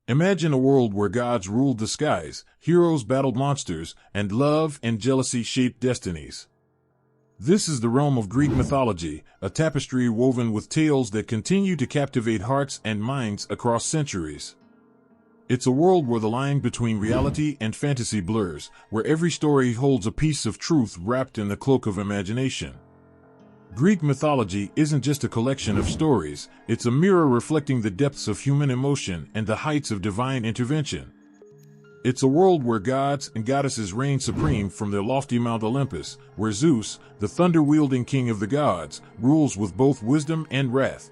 Imagine a world where gods ruled the skies, heroes battled monsters, and love and jealousy shaped destinies. This is the realm of Greek mythology, a tapestry woven with tales that continue to captivate hearts and minds across centuries. It's a world where the line between reality and fantasy blurs, where every story holds a piece of truth wrapped in the cloak of imagination. Greek mythology isn't just a collection of stories, it's a mirror reflecting the depths of human emotion and the heights of divine intervention. It's a world where gods and goddesses reign supreme from their lofty Mount Olympus, where Zeus, the thunder-wielding king of the gods, rules with both wisdom and wrath.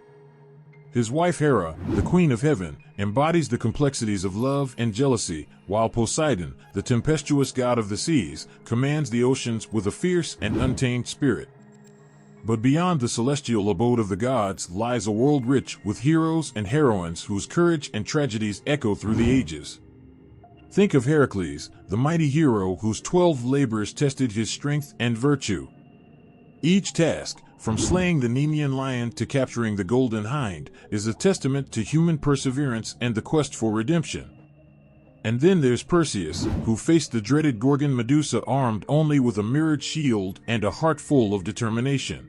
His wife Hera, the queen of heaven, embodies the complexities of love and jealousy, while Poseidon, the tempestuous god of the seas, commands the oceans with a fierce and untamed spirit. But beyond the celestial abode of the gods lies a world rich with heroes and heroines whose courage and tragedies echo through the ages. Think of Heracles, the mighty hero whose 12 labors tested his strength and virtue. Each task, from slaying the Nemean lion to capturing the golden hind, is a testament to human perseverance and the quest for redemption. And then there's Perseus, who faced the dreaded Gorgon Medusa armed only with a mirrored shield and a heart full of determination.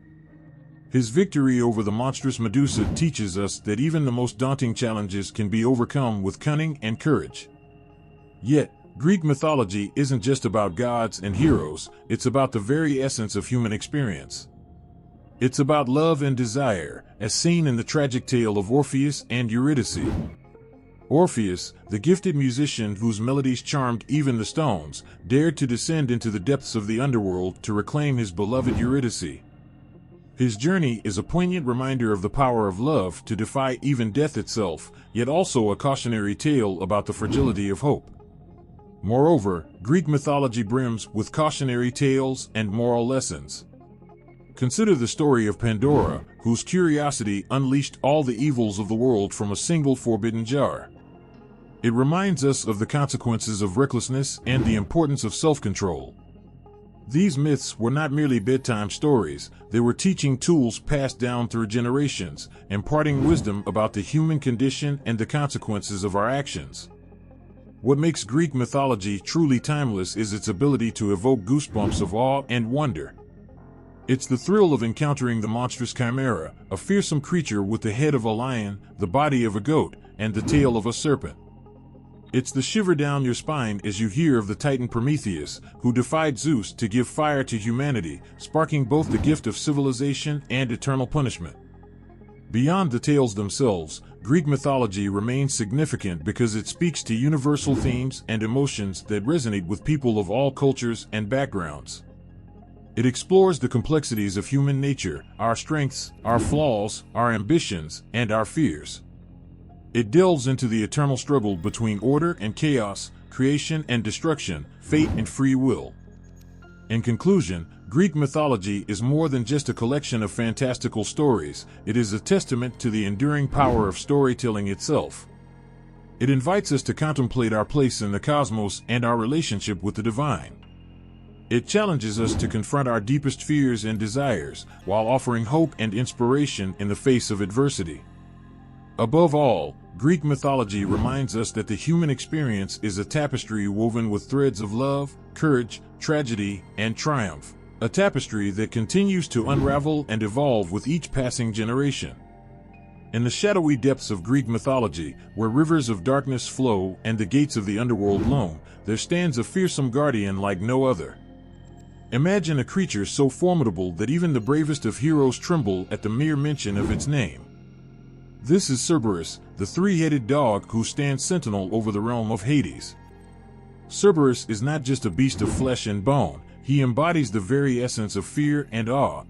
His victory over the monstrous Medusa teaches us that even the most daunting challenges can be overcome with cunning and courage. Yet, Greek mythology isn't just about gods and heroes, it's about the very essence of human experience. It's about love and desire, as seen in the tragic tale of Orpheus and Eurydice. Orpheus, the gifted musician whose melodies charmed even the stones, dared to descend into the depths of the underworld to reclaim his beloved Eurydice. His journey is a poignant reminder of the power of love to defy even death itself, yet also a cautionary tale about the fragility of hope. Moreover, Greek mythology brims with cautionary tales and moral lessons. Consider the story of Pandora, whose curiosity unleashed all the evils of the world from a single forbidden jar. It reminds us of the consequences of recklessness and the importance of self-control. These myths were not merely bedtime stories, they were teaching tools passed down through generations, imparting wisdom about the human condition and the consequences of our actions. What makes Greek mythology truly timeless is its ability to evoke goosebumps of awe and wonder. It's the thrill of encountering the monstrous chimera, a fearsome creature with the head of a lion, the body of a goat, and the tail of a serpent. It's the shiver down your spine as you hear of the titan Prometheus, who defied Zeus to give fire to humanity, sparking both the gift of civilization and eternal punishment. Beyond the tales themselves, Greek mythology remains significant because it speaks to universal themes and emotions that resonate with people of all cultures and backgrounds. It explores the complexities of human nature, our strengths, our flaws, our ambitions, and our fears. It delves into the eternal struggle between order and chaos, creation and destruction, fate and free will. In conclusion, Greek mythology is more than just a collection of fantastical stories, it is a testament to the enduring power of storytelling itself. It invites us to contemplate our place in the cosmos and our relationship with the divine. It challenges us to confront our deepest fears and desires, while offering hope and inspiration in the face of adversity. Above all, Greek mythology reminds us that the human experience is a tapestry woven with threads of love, courage, tragedy, and triumph. A tapestry that continues to unravel and evolve with each passing generation. In the shadowy depths of Greek mythology, where rivers of darkness flow and the gates of the underworld loom, there stands a fearsome guardian like no other. Imagine a creature so formidable that even the bravest of heroes tremble at the mere mention of its name. This is Cerberus, the three-headed dog who stands sentinel over the realm of Hades. Cerberus is not just a beast of flesh and bone, he embodies the very essence of fear and awe.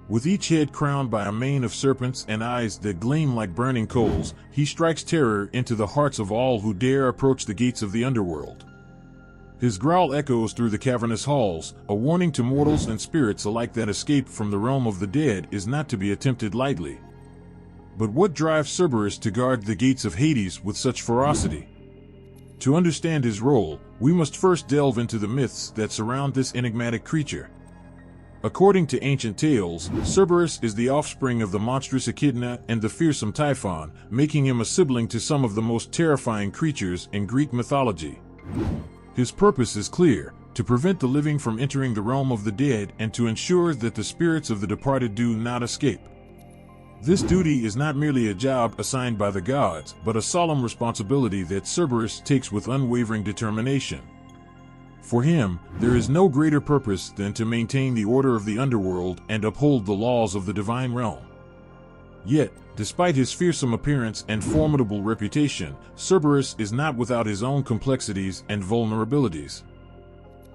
With each head crowned by a mane of serpents and eyes that gleam like burning coals, he strikes terror into the hearts of all who dare approach the gates of the underworld. His growl echoes through the cavernous halls, a warning to mortals and spirits alike that escape from the realm of the dead is not to be attempted lightly. But what drives Cerberus to guard the gates of Hades with such ferocity? To understand his role, we must first delve into the myths that surround this enigmatic creature. According to ancient tales, Cerberus is the offspring of the monstrous Echidna and the fearsome Typhon, making him a sibling to some of the most terrifying creatures in Greek mythology. His purpose is clear: to prevent the living from entering the realm of the dead and to ensure that the spirits of the departed do not escape. This duty is not merely a job assigned by the gods, but a solemn responsibility that Cerberus takes with unwavering determination. For him, there is no greater purpose than to maintain the order of the underworld and uphold the laws of the divine realm. Yet, despite his fearsome appearance and formidable reputation, Cerberus is not without his own complexities and vulnerabilities.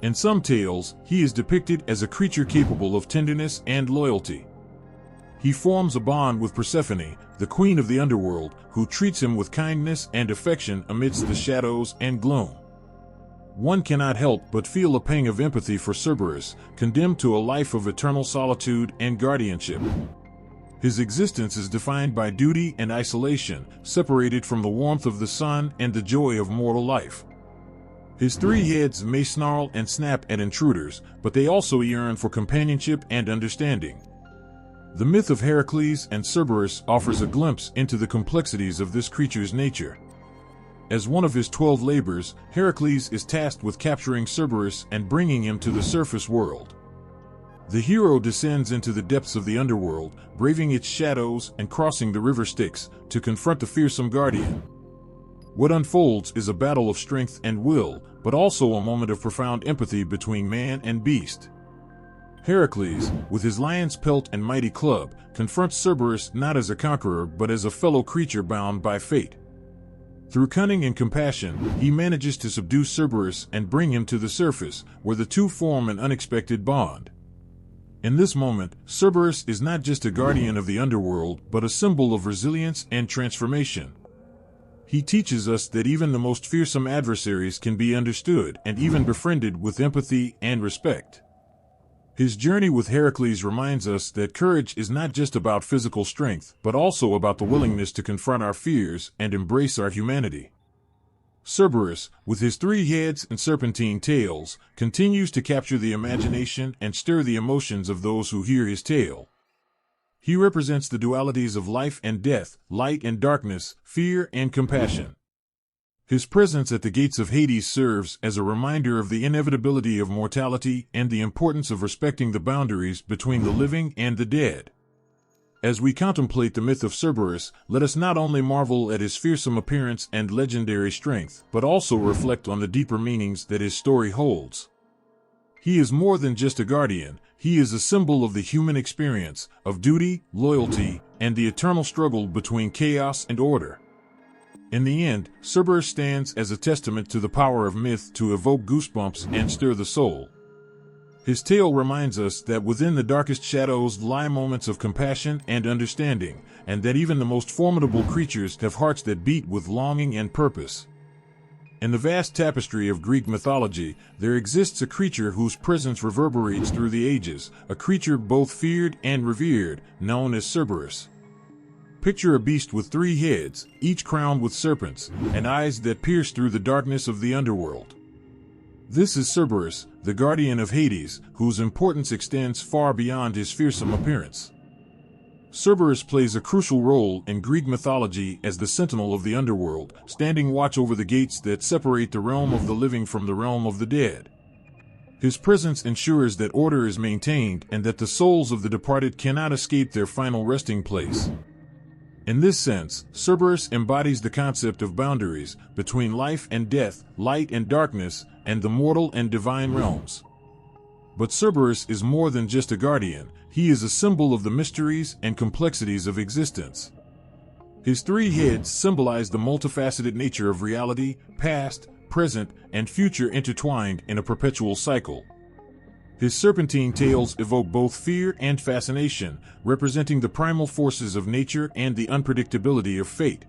In some tales, he is depicted as a creature capable of tenderness and loyalty. He forms a bond with Persephone, the queen of the underworld, who treats him with kindness and affection amidst the shadows and gloom. One cannot help but feel a pang of empathy for Cerberus, condemned to a life of eternal solitude and guardianship. His existence is defined by duty and isolation, separated from the warmth of the sun and the joy of mortal life. His three heads may snarl and snap at intruders, but they also yearn for companionship and understanding. The myth of Heracles and Cerberus offers a glimpse into the complexities of this creature's nature. As one of his 12 labors, Heracles is tasked with capturing Cerberus and bringing him to the surface world. The hero descends into the depths of the underworld, braving its shadows and crossing the river Styx to confront the fearsome guardian. What unfolds is a battle of strength and will, but also a moment of profound empathy between man and beast. Heracles, with his lion's pelt and mighty club, confronts Cerberus not as a conqueror but as a fellow creature bound by fate. Through cunning and compassion, he manages to subdue Cerberus and bring him to the surface, where the two form an unexpected bond. In this moment, Cerberus is not just a guardian of the underworld but a symbol of resilience and transformation. He teaches us that even the most fearsome adversaries can be understood and even befriended with empathy and respect. His journey with Heracles reminds us that courage is not just about physical strength, but also about the willingness to confront our fears and embrace our humanity. Cerberus, with his three heads and serpentine tails, continues to capture the imagination and stir the emotions of those who hear his tale. He represents the dualities of life and death, light and darkness, fear and compassion. His presence at the gates of Hades serves as a reminder of the inevitability of mortality and the importance of respecting the boundaries between the living and the dead. As we contemplate the myth of Cerberus, let us not only marvel at his fearsome appearance and legendary strength, but also reflect on the deeper meanings that his story holds. He is more than just a guardian. He is a symbol of the human experience, of duty, loyalty, and the eternal struggle between chaos and order. In the end, Cerberus stands as a testament to the power of myth to evoke goosebumps and stir the soul. His tale reminds us that within the darkest shadows lie moments of compassion and understanding, and that even the most formidable creatures have hearts that beat with longing and purpose. In the vast tapestry of Greek mythology, there exists a creature whose presence reverberates through the ages, a creature both feared and revered, known as Cerberus. Picture a beast with three heads, each crowned with serpents, and eyes that pierce through the darkness of the underworld. This is Cerberus, the guardian of Hades, whose importance extends far beyond his fearsome appearance. Cerberus plays a crucial role in Greek mythology as the sentinel of the underworld, standing watch over the gates that separate the realm of the living from the realm of the dead. His presence ensures that order is maintained and that the souls of the departed cannot escape their final resting place. In this sense, Cerberus embodies the concept of boundaries between life and death, light and darkness, and the mortal and divine realms. But Cerberus is more than just a guardian. He is a symbol of the mysteries and complexities of existence. His three heads symbolize the multifaceted nature of reality, past, present, and future intertwined in a perpetual cycle. His serpentine tails evoke both fear and fascination, representing the primal forces of nature and the unpredictability of fate.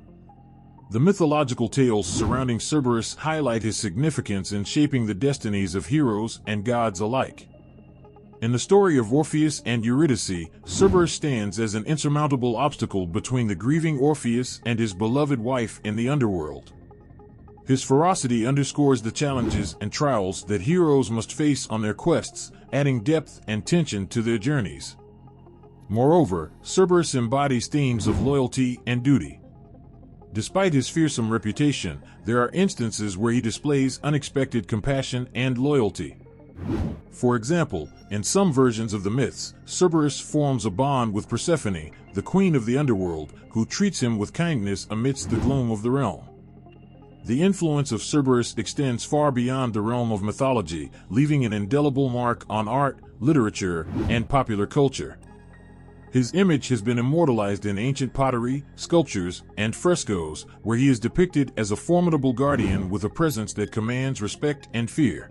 The mythological tales surrounding Cerberus highlight his significance in shaping the destinies of heroes and gods alike. In the story of Orpheus and Eurydice, Cerberus stands as an insurmountable obstacle between the grieving Orpheus and his beloved wife in the underworld. His ferocity underscores the challenges and trials that heroes must face on their quests, adding depth and tension to their journeys. Moreover, Cerberus embodies themes of loyalty and duty. Despite his fearsome reputation, there are instances where he displays unexpected compassion and loyalty. For example, in some versions of the myths, Cerberus forms a bond with Persephone, the queen of the Underworld, who treats him with kindness amidst the gloom of the realm. The influence of Cerberus extends far beyond the realm of mythology, leaving an indelible mark on art, literature, and popular culture. His image has been immortalized in ancient pottery, sculptures, and frescoes, where he is depicted as a formidable guardian with a presence that commands respect and fear.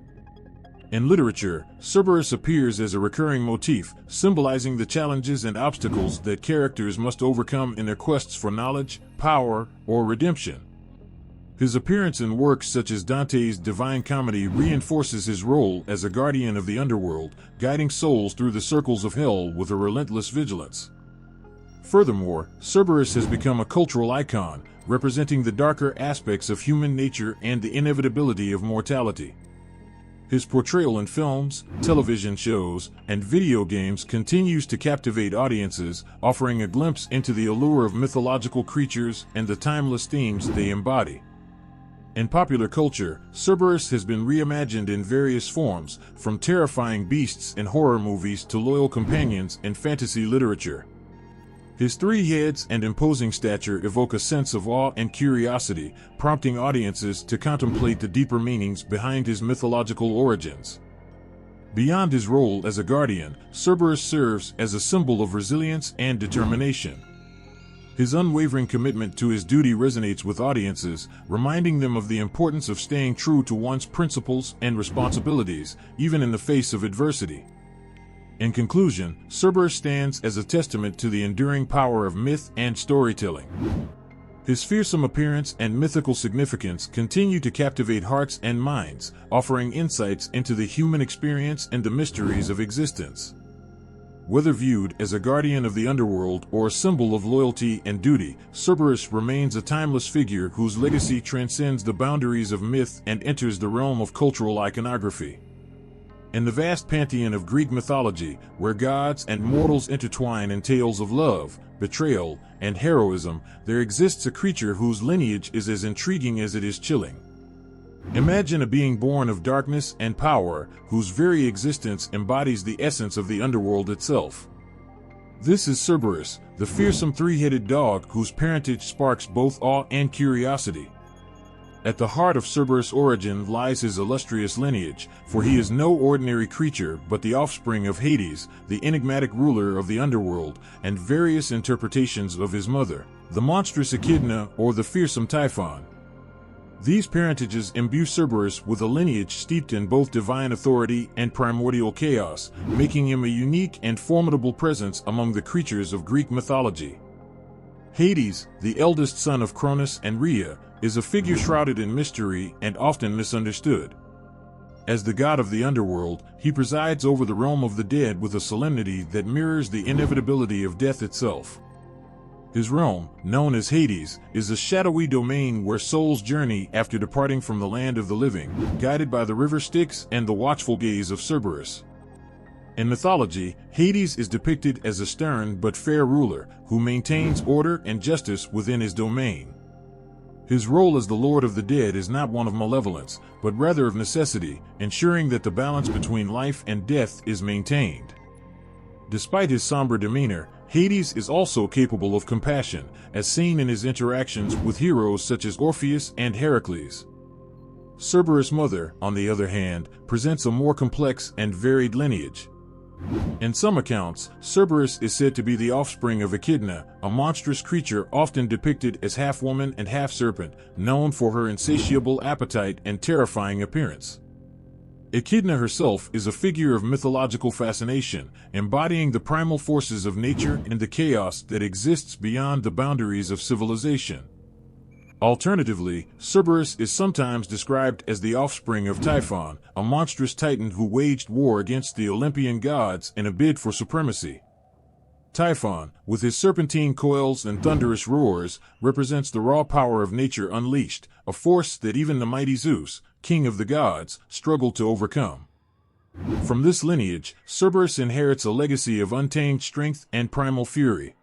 In literature, Cerberus appears as a recurring motif, symbolizing the challenges and obstacles that characters must overcome in their quests for knowledge, power, or redemption. His appearance in works such as Dante's Divine Comedy reinforces his role as a guardian of the underworld, guiding souls through the circles of hell with a relentless vigilance. Furthermore, Cerberus has become a cultural icon, representing the darker aspects of human nature and the inevitability of mortality. His portrayal in films, television shows, and video games continues to captivate audiences, offering a glimpse into the allure of mythological creatures and the timeless themes they embody. In popular culture, Cerberus has been reimagined in various forms, from terrifying beasts in horror movies to loyal companions in fantasy literature. His 3 heads and imposing stature evoke a sense of awe and curiosity, prompting audiences to contemplate the deeper meanings behind his mythological origins. Beyond his role as a guardian, Cerberus serves as a symbol of resilience and determination. His unwavering commitment to his duty resonates with audiences, reminding them of the importance of staying true to one's principles and responsibilities, even in the face of adversity. In conclusion, Cerberus stands as a testament to the enduring power of myth and storytelling. His fearsome appearance and mythical significance continue to captivate hearts and minds, offering insights into the human experience and the mysteries of existence. Whether viewed as a guardian of the underworld or a symbol of loyalty and duty, Cerberus remains a timeless figure whose legacy transcends the boundaries of myth and enters the realm of cultural iconography. In the vast pantheon of Greek mythology, where gods and mortals intertwine in tales of love, betrayal, and heroism, there exists a creature whose lineage is as intriguing as it is chilling. Imagine a being born of darkness and power, whose very existence embodies the essence of the underworld itself. This is Cerberus, the fearsome 3-headed dog whose parentage sparks both awe and curiosity. At the heart of Cerberus' origin lies his illustrious lineage, for he is no ordinary creature but the offspring of Hades, the enigmatic ruler of the underworld, and various interpretations of his mother, the monstrous Echidna or the fearsome Typhon. These parentages imbue Cerberus with a lineage steeped in both divine authority and primordial chaos, making him a unique and formidable presence among the creatures of Greek mythology. Hades, the eldest son of Cronus and Rhea, is a figure shrouded in mystery and often misunderstood. As the god of the underworld, he presides over the realm of the dead with a solemnity that mirrors the inevitability of death itself. His realm, known as Hades, is a shadowy domain where souls journey after departing from the land of the living, guided by the river Styx and the watchful gaze of Cerberus. In mythology, Hades is depicted as a stern but fair ruler, who maintains order and justice within his domain. His role as the Lord of the Dead is not one of malevolence, but rather of necessity, ensuring that the balance between life and death is maintained. Despite his somber demeanor, Hades is also capable of compassion, as seen in his interactions with heroes such as Orpheus and Heracles. Cerberus' mother, on the other hand, presents a more complex and varied lineage. In some accounts, Cerberus is said to be the offspring of Echidna, a monstrous creature often depicted as half woman and half serpent, known for her insatiable appetite and terrifying appearance. Echidna herself is a figure of mythological fascination, embodying the primal forces of nature and the chaos that exists beyond the boundaries of civilization. Alternatively, Cerberus is sometimes described as the offspring of Typhon, a monstrous titan who waged war against the Olympian gods in a bid for supremacy. Typhon, with his serpentine coils and thunderous roars, represents the raw power of nature unleashed, a force that even the mighty Zeus, king of the gods, struggled to overcome. From this lineage, Cerberus inherits a legacy of untamed strength and primal fury.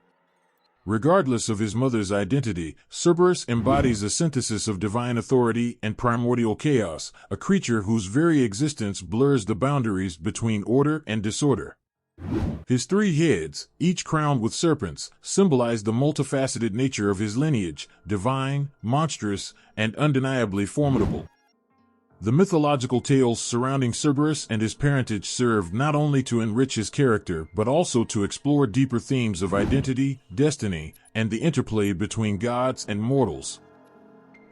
Regardless of his mother's identity, Cerberus embodies a synthesis of divine authority and primordial chaos, a creature whose very existence blurs the boundaries between order and disorder. His 3 heads, each crowned with serpents, symbolize the multifaceted nature of his lineage, divine, monstrous, and undeniably formidable. The mythological tales surrounding Cerberus and his parentage serve not only to enrich his character but also to explore deeper themes of identity, destiny, and the interplay between gods and mortals.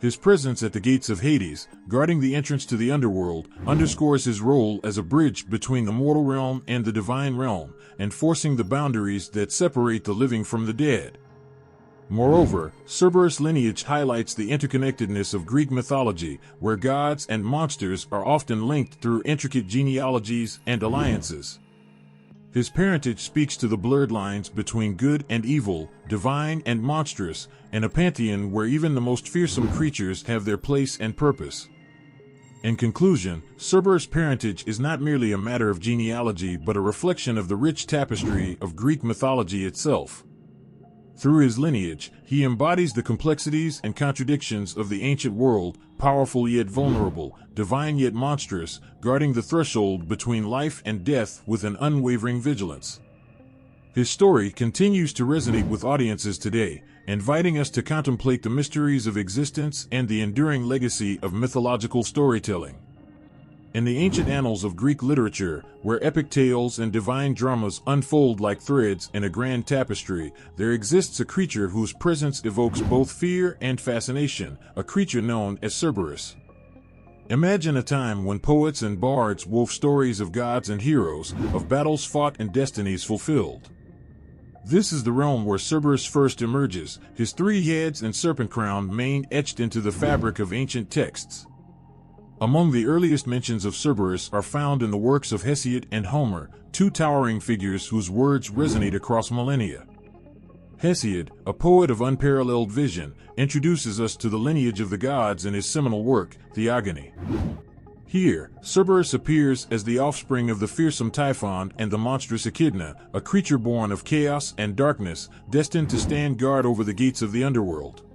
His presence at the gates of Hades, guarding the entrance to the Underworld, underscores his role as a bridge between the mortal realm and the divine realm, enforcing the boundaries that separate the living from the dead. Moreover, Cerberus' lineage highlights the interconnectedness of Greek mythology, where gods and monsters are often linked through intricate genealogies and alliances. His parentage speaks to the blurred lines between good and evil, divine and monstrous, and a pantheon where even the most fearsome creatures have their place and purpose. In conclusion, Cerberus' parentage is not merely a matter of genealogy but a reflection of the rich tapestry of Greek mythology itself. Through his lineage, he embodies the complexities and contradictions of the ancient world, powerful yet vulnerable, divine yet monstrous, guarding the threshold between life and death with an unwavering vigilance. His story continues to resonate with audiences today, inviting us to contemplate the mysteries of existence and the enduring legacy of mythological storytelling. In the ancient annals of Greek literature, where epic tales and divine dramas unfold like threads in a grand tapestry, there exists a creature whose presence evokes both fear and fascination, a creature known as Cerberus. Imagine a time when poets and bards wove stories of gods and heroes, of battles fought and destinies fulfilled. This is the realm where Cerberus first emerges, his 3 heads and serpent-crowned mane etched into the fabric of ancient texts. Among the earliest mentions of Cerberus are found in the works of Hesiod and Homer, 2 towering figures whose words resonate across millennia. Hesiod, a poet of unparalleled vision, introduces us to the lineage of the gods in his seminal work, Theogony. Here, Cerberus appears as the offspring of the fearsome Typhon and the monstrous Echidna, a creature born of chaos and darkness, destined to stand guard over the gates of the Underworld.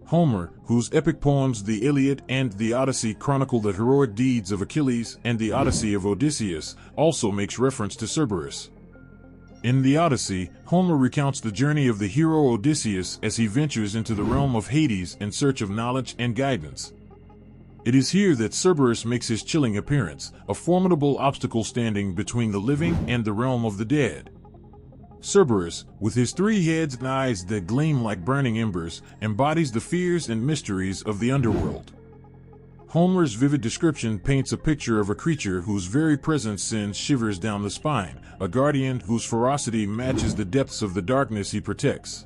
Homer, whose epic poems the Iliad and the Odyssey chronicle the heroic deeds of Achilles and the Odyssey of Odysseus, also makes reference to Cerberus. In the Odyssey, Homer recounts the journey of the hero Odysseus as he ventures into the realm of Hades in search of knowledge and guidance. It is here that Cerberus makes his chilling appearance, a formidable obstacle standing between the living and the realm of the dead. Cerberus, with his 3 heads and eyes that gleam like burning embers, embodies the fears and mysteries of the underworld. Homer's vivid description paints a picture of a creature whose very presence sends shivers down the spine, a guardian whose ferocity matches the depths of the darkness he protects.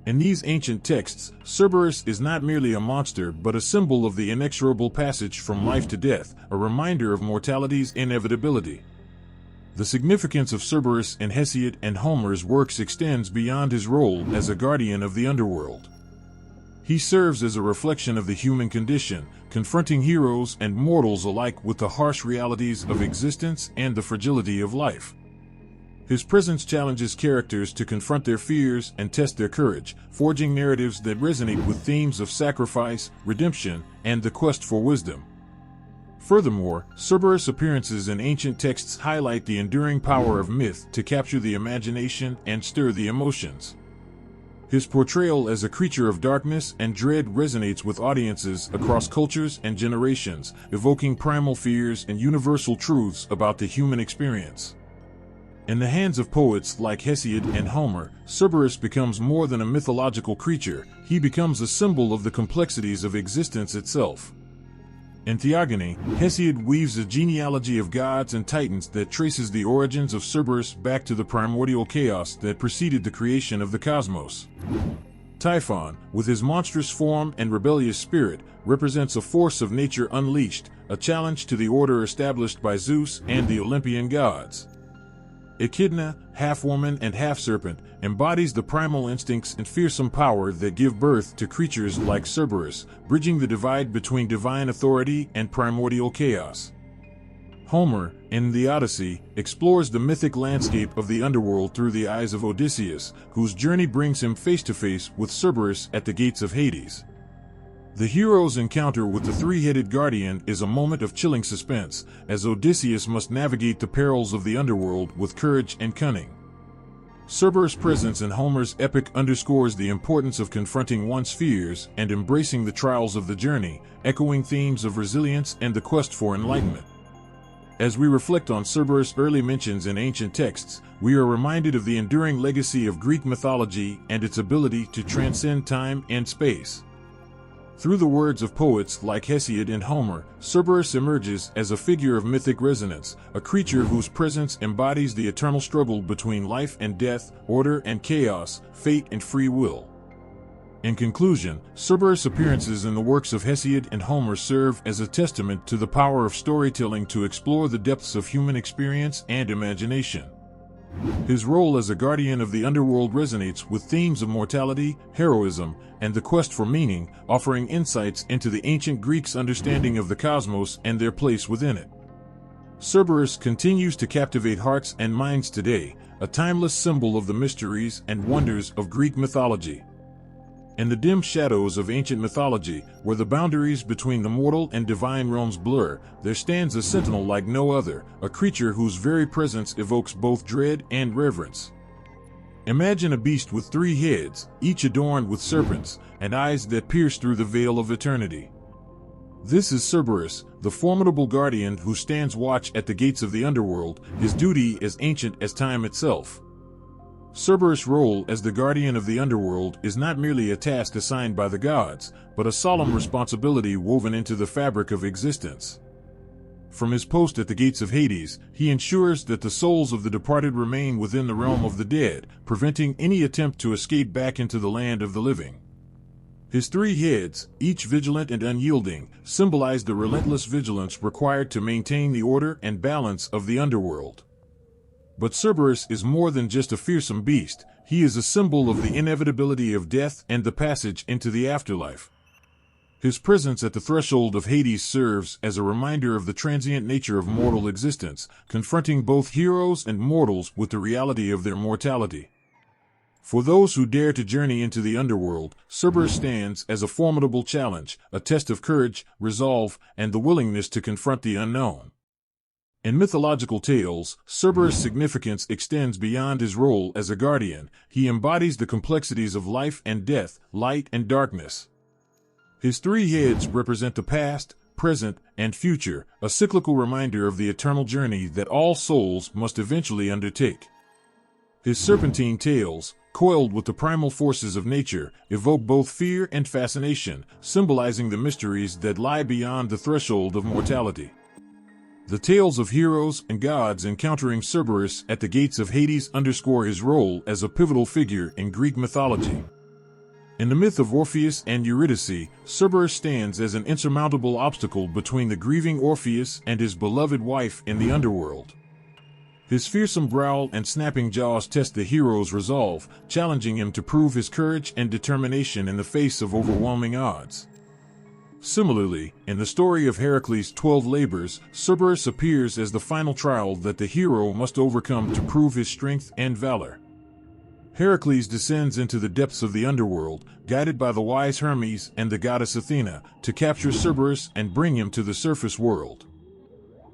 In these ancient texts, Cerberus is not merely a monster but a symbol of the inexorable passage from life to death, a reminder of mortality's inevitability. The significance of Cerberus in Hesiod and Homer's works extends beyond his role as a guardian of the underworld. He serves as a reflection of the human condition, confronting heroes and mortals alike with the harsh realities of existence and the fragility of life. His presence challenges characters to confront their fears and test their courage, forging narratives that resonate with themes of sacrifice, redemption, and the quest for wisdom. Furthermore, Cerberus' appearances in ancient texts highlight the enduring power of myth to capture the imagination and stir the emotions. His portrayal as a creature of darkness and dread resonates with audiences across cultures and generations, evoking primal fears and universal truths about the human experience. In the hands of poets like Hesiod and Homer, Cerberus becomes more than a mythological creature, he becomes a symbol of the complexities of existence itself. In Theogony, Hesiod weaves a genealogy of gods and titans that traces the origins of Cerberus back to the primordial chaos that preceded the creation of the cosmos. Typhon, with his monstrous form and rebellious spirit, represents a force of nature unleashed, a challenge to the order established by Zeus and the Olympian gods. Echidna, half-woman and half-serpent, embodies the primal instincts and fearsome power that give birth to creatures like Cerberus, bridging the divide between divine authority and primordial chaos. Homer, in the Odyssey, explores the mythic landscape of the underworld through the eyes of Odysseus, whose journey brings him face-to-face with Cerberus at the gates of Hades. The hero's encounter with the three-headed guardian is a moment of chilling suspense, as Odysseus must navigate the perils of the underworld with courage and cunning. Cerberus' presence in Homer's epic underscores the importance of confronting one's fears and embracing the trials of the journey, echoing themes of resilience and the quest for enlightenment. As we reflect on Cerberus' early mentions in ancient texts, we are reminded of the enduring legacy of Greek mythology and its ability to transcend time and space. Through the words of poets like Hesiod and Homer, Cerberus emerges as a figure of mythic resonance, a creature whose presence embodies the eternal struggle between life and death, order and chaos, fate and free will. In conclusion, Cerberus' appearances in the works of Hesiod and Homer serve as a testament to the power of storytelling to explore the depths of human experience and imagination. His role as a guardian of the underworld resonates with themes of mortality, heroism, and the quest for meaning, offering insights into the ancient Greeks' understanding of the cosmos and their place within it. Cerberus continues to captivate hearts and minds today, a timeless symbol of the mysteries and wonders of Greek mythology. In the dim shadows of ancient mythology, where the boundaries between the mortal and divine realms blur, there stands a sentinel like no other, a creature whose very presence evokes both dread and reverence. Imagine a beast with three heads, each adorned with serpents, and eyes that pierce through the veil of eternity. This is Cerberus, the formidable guardian who stands watch at the gates of the underworld, his duty as ancient as time itself. Cerberus' role as the guardian of the underworld is not merely a task assigned by the gods, but a solemn responsibility woven into the fabric of existence. From his post at the gates of Hades, he ensures that the souls of the departed remain within the realm of the dead, preventing any attempt to escape back into the land of the living. His three heads, each vigilant and unyielding, symbolize the relentless vigilance required to maintain the order and balance of the underworld. But Cerberus is more than just a fearsome beast. He is a symbol of the inevitability of death and the passage into the afterlife. His presence at the threshold of Hades serves as a reminder of the transient nature of mortal existence, confronting both heroes and mortals with the reality of their mortality. For those who dare to journey into the underworld, Cerberus stands as a formidable challenge, a test of courage, resolve, and the willingness to confront the unknown. In mythological tales, Cerberus' significance extends beyond his role as a guardian. He embodies the complexities of life and death, light and darkness. His three heads represent the past, present, and future, a cyclical reminder of the eternal journey that all souls must eventually undertake. His serpentine tails, coiled with the primal forces of nature, evoke both fear and fascination, symbolizing the mysteries that lie beyond the threshold of mortality. The tales of heroes and gods encountering Cerberus at the gates of Hades underscore his role as a pivotal figure in Greek mythology. In the myth of Orpheus and Eurydice, Cerberus stands as an insurmountable obstacle between the grieving Orpheus and his beloved wife in the underworld. His fearsome growl and snapping jaws test the hero's resolve, challenging him to prove his courage and determination in the face of overwhelming odds. Similarly, in the story of Heracles' 12 labors, Cerberus appears as the final trial that the hero must overcome to prove his strength and valor. Heracles descends into the depths of the underworld, guided by the wise Hermes and the goddess Athena, to capture Cerberus and bring him to the surface world.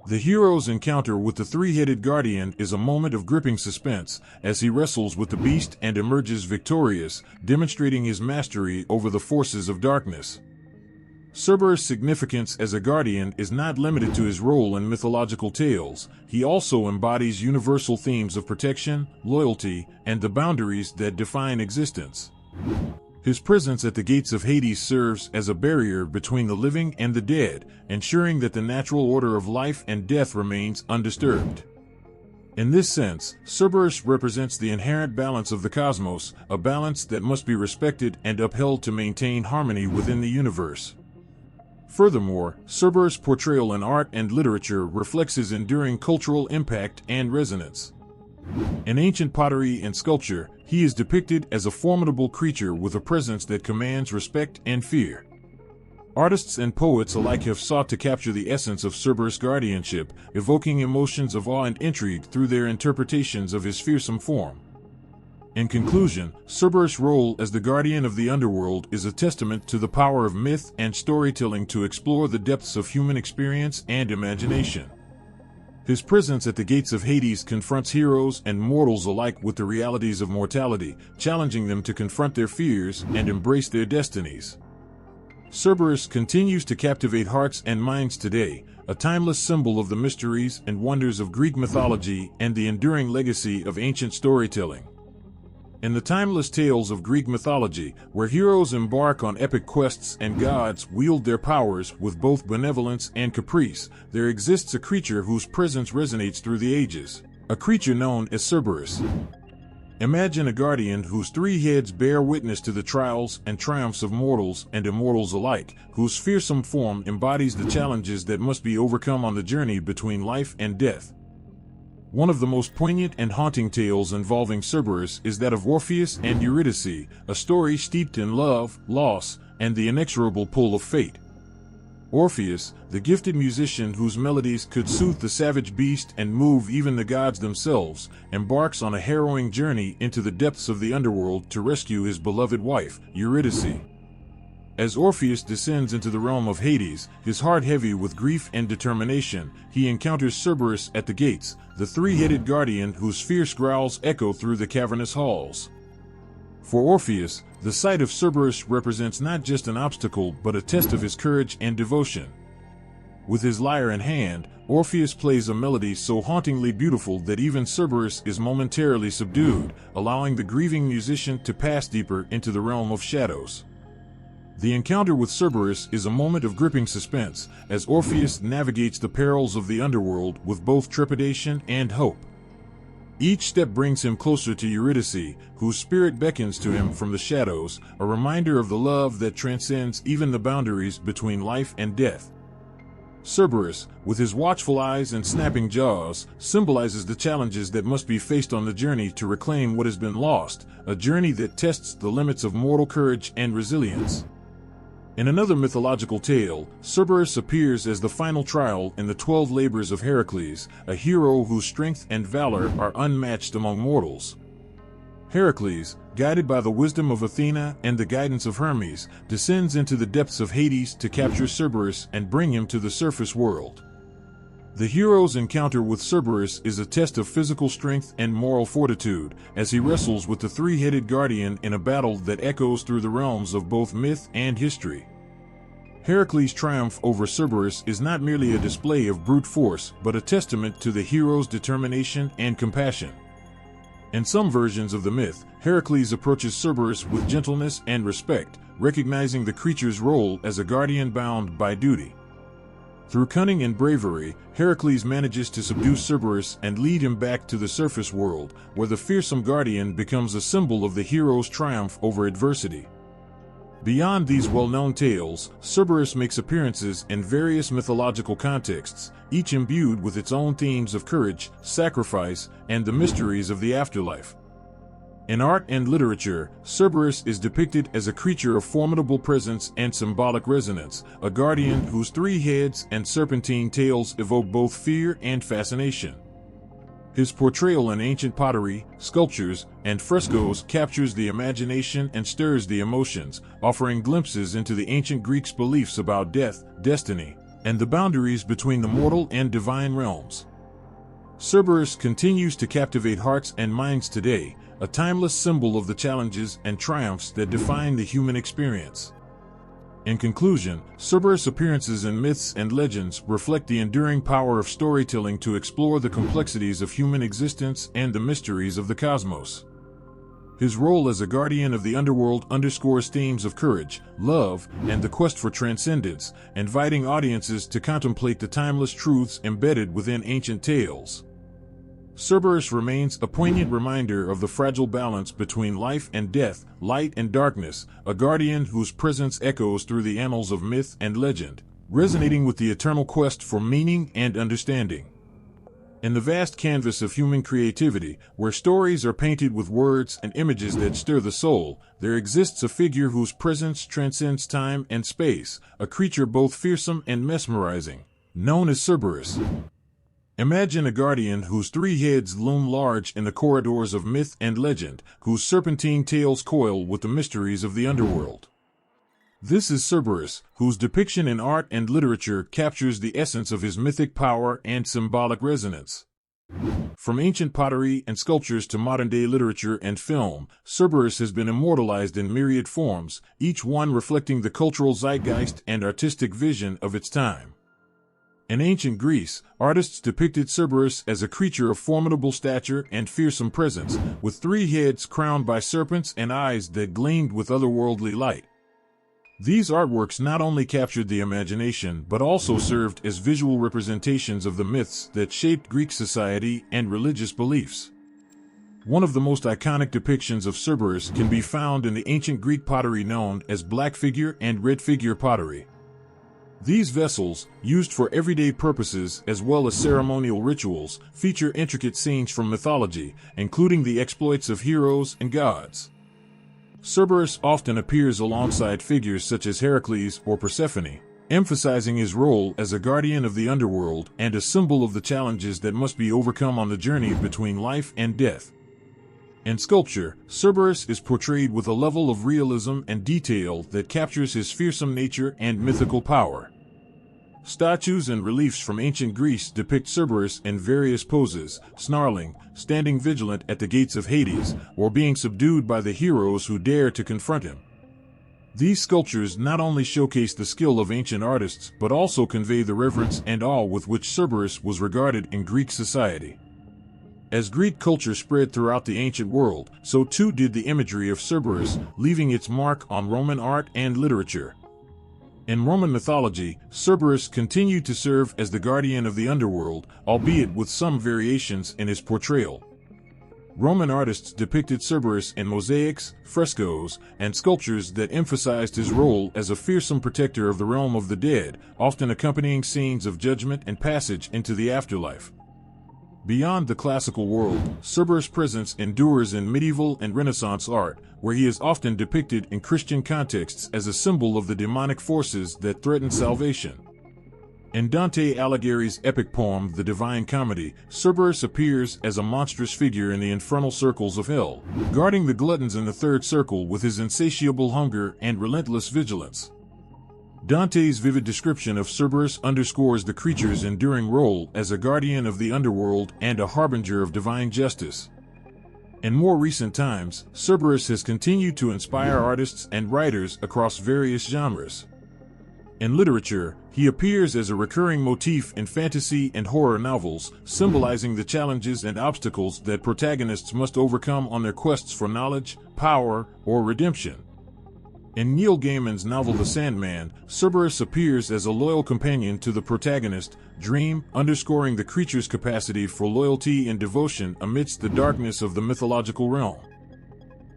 The hero's encounter with the three-headed guardian is a moment of gripping suspense as he wrestles with the beast and emerges victorious, demonstrating his mastery over the forces of darkness. Cerberus' significance as a guardian is not limited to his role in mythological tales. He also embodies universal themes of protection, loyalty, and the boundaries that define existence. His presence at the gates of Hades serves as a barrier between the living and the dead, ensuring that the natural order of life and death remains undisturbed. In this sense, Cerberus represents the inherent balance of the cosmos, a balance that must be respected and upheld to maintain harmony within the universe. Furthermore, Cerberus' portrayal in art and literature reflects his enduring cultural impact and resonance. In ancient pottery and sculpture, he is depicted as a formidable creature with a presence that commands respect and fear. Artists and poets alike have sought to capture the essence of Cerberus' guardianship, evoking emotions of awe and intrigue through their interpretations of his fearsome form. In conclusion, Cerberus' role as the guardian of the underworld is a testament to the power of myth and storytelling to explore the depths of human experience and imagination. His presence at the gates of Hades confronts heroes and mortals alike with the realities of mortality, challenging them to confront their fears and embrace their destinies. Cerberus continues to captivate hearts and minds today, a timeless symbol of the mysteries and wonders of Greek mythology and the enduring legacy of ancient storytelling. In the timeless tales of Greek mythology, where heroes embark on epic quests and gods wield their powers with both benevolence and caprice, there exists a creature whose presence resonates through the ages, a creature known as Cerberus. Imagine a guardian whose three heads bear witness to the trials and triumphs of mortals and immortals alike, whose fearsome form embodies the challenges that must be overcome on the journey between life and death. One of the most poignant and haunting tales involving Cerberus is that of Orpheus and Eurydice, a story steeped in love, loss, and the inexorable pull of fate. Orpheus, the gifted musician whose melodies could soothe the savage beast and move even the gods themselves, embarks on a harrowing journey into the depths of the underworld to rescue his beloved wife, Eurydice. As Orpheus descends into the realm of Hades, his heart heavy with grief and determination, he encounters Cerberus at the gates, the three-headed guardian whose fierce growls echo through the cavernous halls. For Orpheus, the sight of Cerberus represents not just an obstacle but a test of his courage and devotion. With his lyre in hand, Orpheus plays a melody so hauntingly beautiful that even Cerberus is momentarily subdued, allowing the grieving musician to pass deeper into the realm of shadows. The encounter with Cerberus is a moment of gripping suspense, as Orpheus navigates the perils of the underworld with both trepidation and hope. Each step brings him closer to Eurydice, whose spirit beckons to him from the shadows, a reminder of the love that transcends even the boundaries between life and death. Cerberus, with his watchful eyes and snapping jaws, symbolizes the challenges that must be faced on the journey to reclaim what has been lost, a journey that tests the limits of mortal courage and resilience. In another mythological tale, Cerberus appears as the final trial in the 12 labors of Heracles, a hero whose strength and valor are unmatched among mortals. Heracles, guided by the wisdom of Athena and the guidance of Hermes, descends into the depths of Hades to capture Cerberus and bring him to the surface world. The hero's encounter with Cerberus is a test of physical strength and moral fortitude, as he wrestles with the three-headed guardian in a battle that echoes through the realms of both myth and history. Heracles' triumph over Cerberus is not merely a display of brute force, but a testament to the hero's determination and compassion. In some versions of the myth, Heracles approaches Cerberus with gentleness and respect, recognizing the creature's role as a guardian bound by duty. Through cunning and bravery, Heracles manages to subdue Cerberus and lead him back to the surface world, where the fearsome guardian becomes a symbol of the hero's triumph over adversity. Beyond these well-known tales, Cerberus makes appearances in various mythological contexts, each imbued with its own themes of courage, sacrifice, and the mysteries of the afterlife. In art and literature, Cerberus is depicted as a creature of formidable presence and symbolic resonance, a guardian whose three heads and serpentine tails evoke both fear and fascination. His portrayal in ancient pottery, sculptures, and frescoes captures the imagination and stirs the emotions, offering glimpses into the ancient Greeks' beliefs about death, destiny, and the boundaries between the mortal and divine realms. Cerberus continues to captivate hearts and minds today, a timeless symbol of the challenges and triumphs that define the human experience. In conclusion, Cerberus' appearances in myths and legends reflect the enduring power of storytelling to explore the complexities of human existence and the mysteries of the cosmos. His role as a guardian of the underworld underscores themes of courage, love, and the quest for transcendence, inviting audiences to contemplate the timeless truths embedded within ancient tales. Cerberus remains a poignant reminder of the fragile balance between life and death, light and darkness, a guardian whose presence echoes through the annals of myth and legend, resonating with the eternal quest for meaning and understanding. In the vast canvas of human creativity, where stories are painted with words and images that stir the soul, there exists a figure whose presence transcends time and space, a creature both fearsome and mesmerizing, known as Cerberus. Imagine a guardian whose three heads loom large in the corridors of myth and legend, whose serpentine tails coil with the mysteries of the underworld. This is Cerberus, whose depiction in art and literature captures the essence of his mythic power and symbolic resonance. From ancient pottery and sculptures to modern-day literature and film, Cerberus has been immortalized in myriad forms, each one reflecting the cultural zeitgeist and artistic vision of its time. In ancient Greece, artists depicted Cerberus as a creature of formidable stature and fearsome presence, with three heads crowned by serpents and eyes that gleamed with otherworldly light. These artworks not only captured the imagination but also served as visual representations of the myths that shaped Greek society and religious beliefs. One of the most iconic depictions of Cerberus can be found in the ancient Greek pottery known as black figure and red figure pottery. These vessels, used for everyday purposes as well as ceremonial rituals, feature intricate scenes from mythology, including the exploits of heroes and gods. Cerberus often appears alongside figures such as Heracles or Persephone, emphasizing his role as a guardian of the underworld and a symbol of the challenges that must be overcome on the journey between life and death. In sculpture, Cerberus is portrayed with a level of realism and detail that captures his fearsome nature and mythical power. Statues and reliefs from ancient Greece depict Cerberus in various poses, snarling, standing vigilant at the gates of Hades, or being subdued by the heroes who dare to confront him. These sculptures not only showcase the skill of ancient artists but also convey the reverence and awe with which Cerberus was regarded in Greek society. As Greek culture spread throughout the ancient world, so too did the imagery of Cerberus, leaving its mark on Roman art and literature. In Roman mythology, Cerberus continued to serve as the guardian of the underworld, albeit with some variations in his portrayal. Roman artists depicted Cerberus in mosaics, frescoes, and sculptures that emphasized his role as a fearsome protector of the realm of the dead, often accompanying scenes of judgment and passage into the afterlife. Beyond the classical world, Cerberus' presence endures in medieval and Renaissance art, where he is often depicted in Christian contexts as a symbol of the demonic forces that threaten salvation. In Dante Alighieri's epic poem The Divine Comedy, Cerberus appears as a monstrous figure in the infernal circles of hell, guarding the gluttons in the third circle with his insatiable hunger and relentless vigilance. Dante's vivid description of Cerberus underscores the creature's enduring role as a guardian of the underworld and a harbinger of divine justice. In more recent times, Cerberus has continued to inspire artists and writers across various genres. In literature, he appears as a recurring motif in fantasy and horror novels, symbolizing the challenges and obstacles that protagonists must overcome on their quests for knowledge, power, or redemption. In Neil Gaiman's novel The Sandman, Cerberus appears as a loyal companion to the protagonist, Dream, underscoring the creature's capacity for loyalty and devotion amidst the darkness of the mythological realm.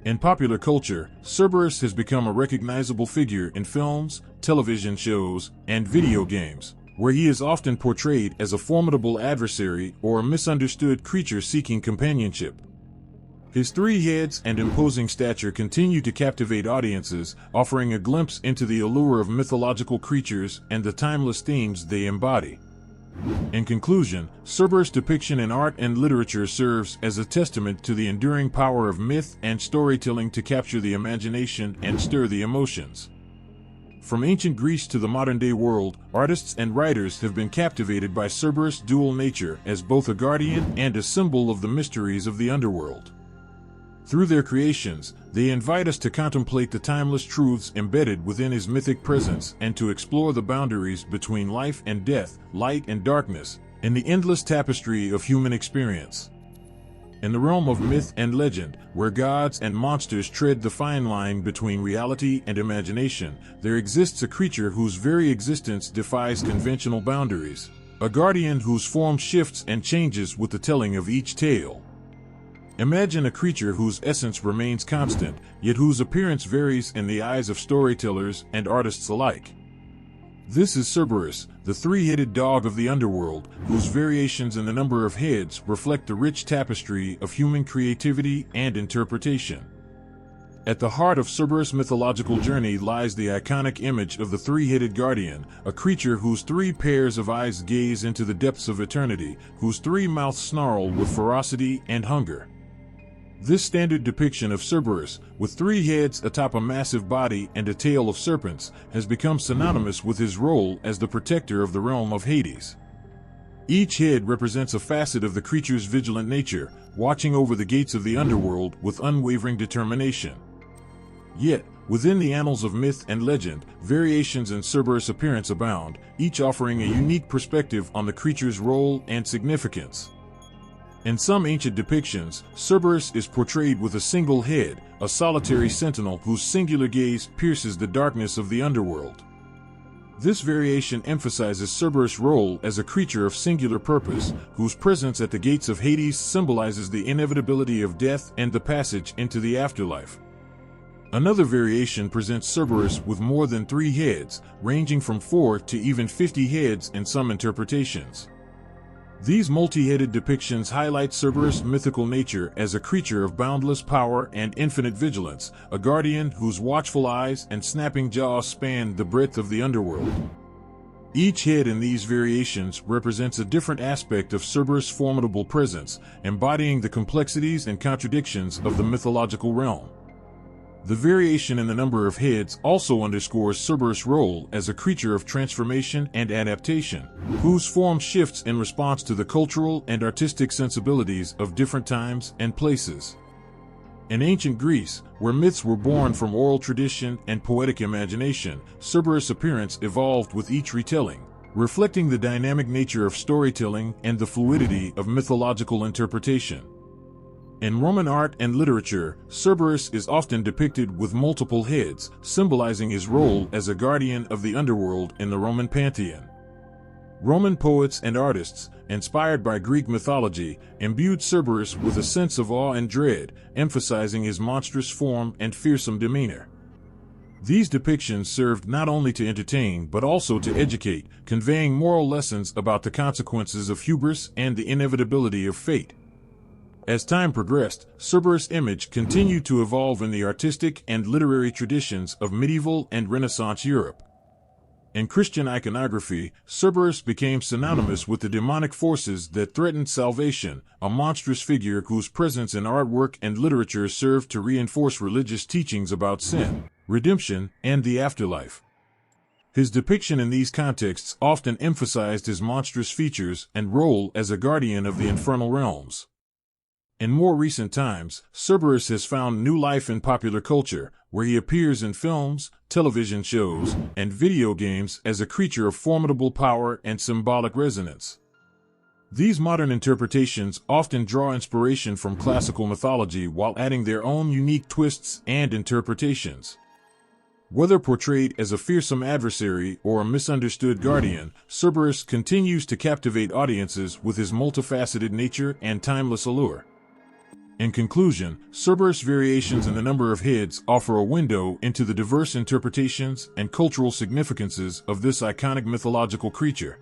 In popular culture, Cerberus has become a recognizable figure in films, television shows, and video games, where he is often portrayed as a formidable adversary or a misunderstood creature seeking companionship. His three heads and imposing stature continue to captivate audiences, offering a glimpse into the allure of mythological creatures and the timeless themes they embody. In conclusion, Cerberus' depiction in art and literature serves as a testament to the enduring power of myth and storytelling to capture the imagination and stir the emotions. From ancient Greece to the modern-day world, artists and writers have been captivated by Cerberus' dual nature as both a guardian and a symbol of the mysteries of the underworld. Through their creations, they invite us to contemplate the timeless truths embedded within his mythic presence and to explore the boundaries between life and death, light and darkness, in the endless tapestry of human experience. In the realm of myth and legend, where gods and monsters tread the fine line between reality and imagination, there exists a creature whose very existence defies conventional boundaries, a guardian whose form shifts and changes with the telling of each tale. Imagine a creature whose essence remains constant, yet whose appearance varies in the eyes of storytellers and artists alike. This is Cerberus, the three-headed dog of the underworld, whose variations in the number of heads reflect the rich tapestry of human creativity and interpretation. At the heart of Cerberus' mythological journey lies the iconic image of the three-headed guardian, a creature whose three pairs of eyes gaze into the depths of eternity, whose three mouths snarl with ferocity and hunger. This standard depiction of Cerberus, with three heads atop a massive body and a tail of serpents, has become synonymous with his role as the protector of the realm of Hades. Each head represents a facet of the creature's vigilant nature, watching over the gates of the underworld with unwavering determination. Yet, within the annals of myth and legend, variations in Cerberus' appearance abound, each offering a unique perspective on the creature's role and significance. In some ancient depictions, Cerberus is portrayed with a single head, a solitary sentinel whose singular gaze pierces the darkness of the underworld. This variation emphasizes Cerberus' role as a creature of singular purpose, whose presence at the gates of Hades symbolizes the inevitability of death and the passage into the afterlife. Another variation presents Cerberus with more than 3 heads, ranging from 4 to even 50 heads in some interpretations. These multi-headed depictions highlight Cerberus' mythical nature as a creature of boundless power and infinite vigilance, a guardian whose watchful eyes and snapping jaws span the breadth of the underworld. Each head in these variations represents a different aspect of Cerberus' formidable presence, embodying the complexities and contradictions of the mythological realm. The variation in the number of heads also underscores Cerberus' role as a creature of transformation and adaptation, whose form shifts in response to the cultural and artistic sensibilities of different times and places. In ancient Greece, where myths were born from oral tradition and poetic imagination, Cerberus' appearance evolved with each retelling, reflecting the dynamic nature of storytelling and the fluidity of mythological interpretation. In Roman art and literature, Cerberus is often depicted with multiple heads, symbolizing his role as a guardian of the underworld in the Roman pantheon. Roman poets and artists, inspired by Greek mythology, imbued Cerberus with a sense of awe and dread, emphasizing his monstrous form and fearsome demeanor. These depictions served not only to entertain but also to educate, conveying moral lessons about the consequences of hubris and the inevitability of fate. As time progressed, Cerberus' image continued to evolve in the artistic and literary traditions of medieval and Renaissance Europe. In Christian iconography, Cerberus became synonymous with the demonic forces that threatened salvation, a monstrous figure whose presence in artwork and literature served to reinforce religious teachings about sin, redemption, and the afterlife. His depiction in these contexts often emphasized his monstrous features and role as a guardian of the infernal realms. In more recent times, Cerberus has found new life in popular culture, where he appears in films, television shows, and video games as a creature of formidable power and symbolic resonance. These modern interpretations often draw inspiration from classical mythology while adding their own unique twists and interpretations. Whether portrayed as a fearsome adversary or a misunderstood guardian, Cerberus continues to captivate audiences with his multifaceted nature and timeless allure. In conclusion, Cerberus' variations in the number of heads offer a window into the diverse interpretations and cultural significances of this iconic mythological creature.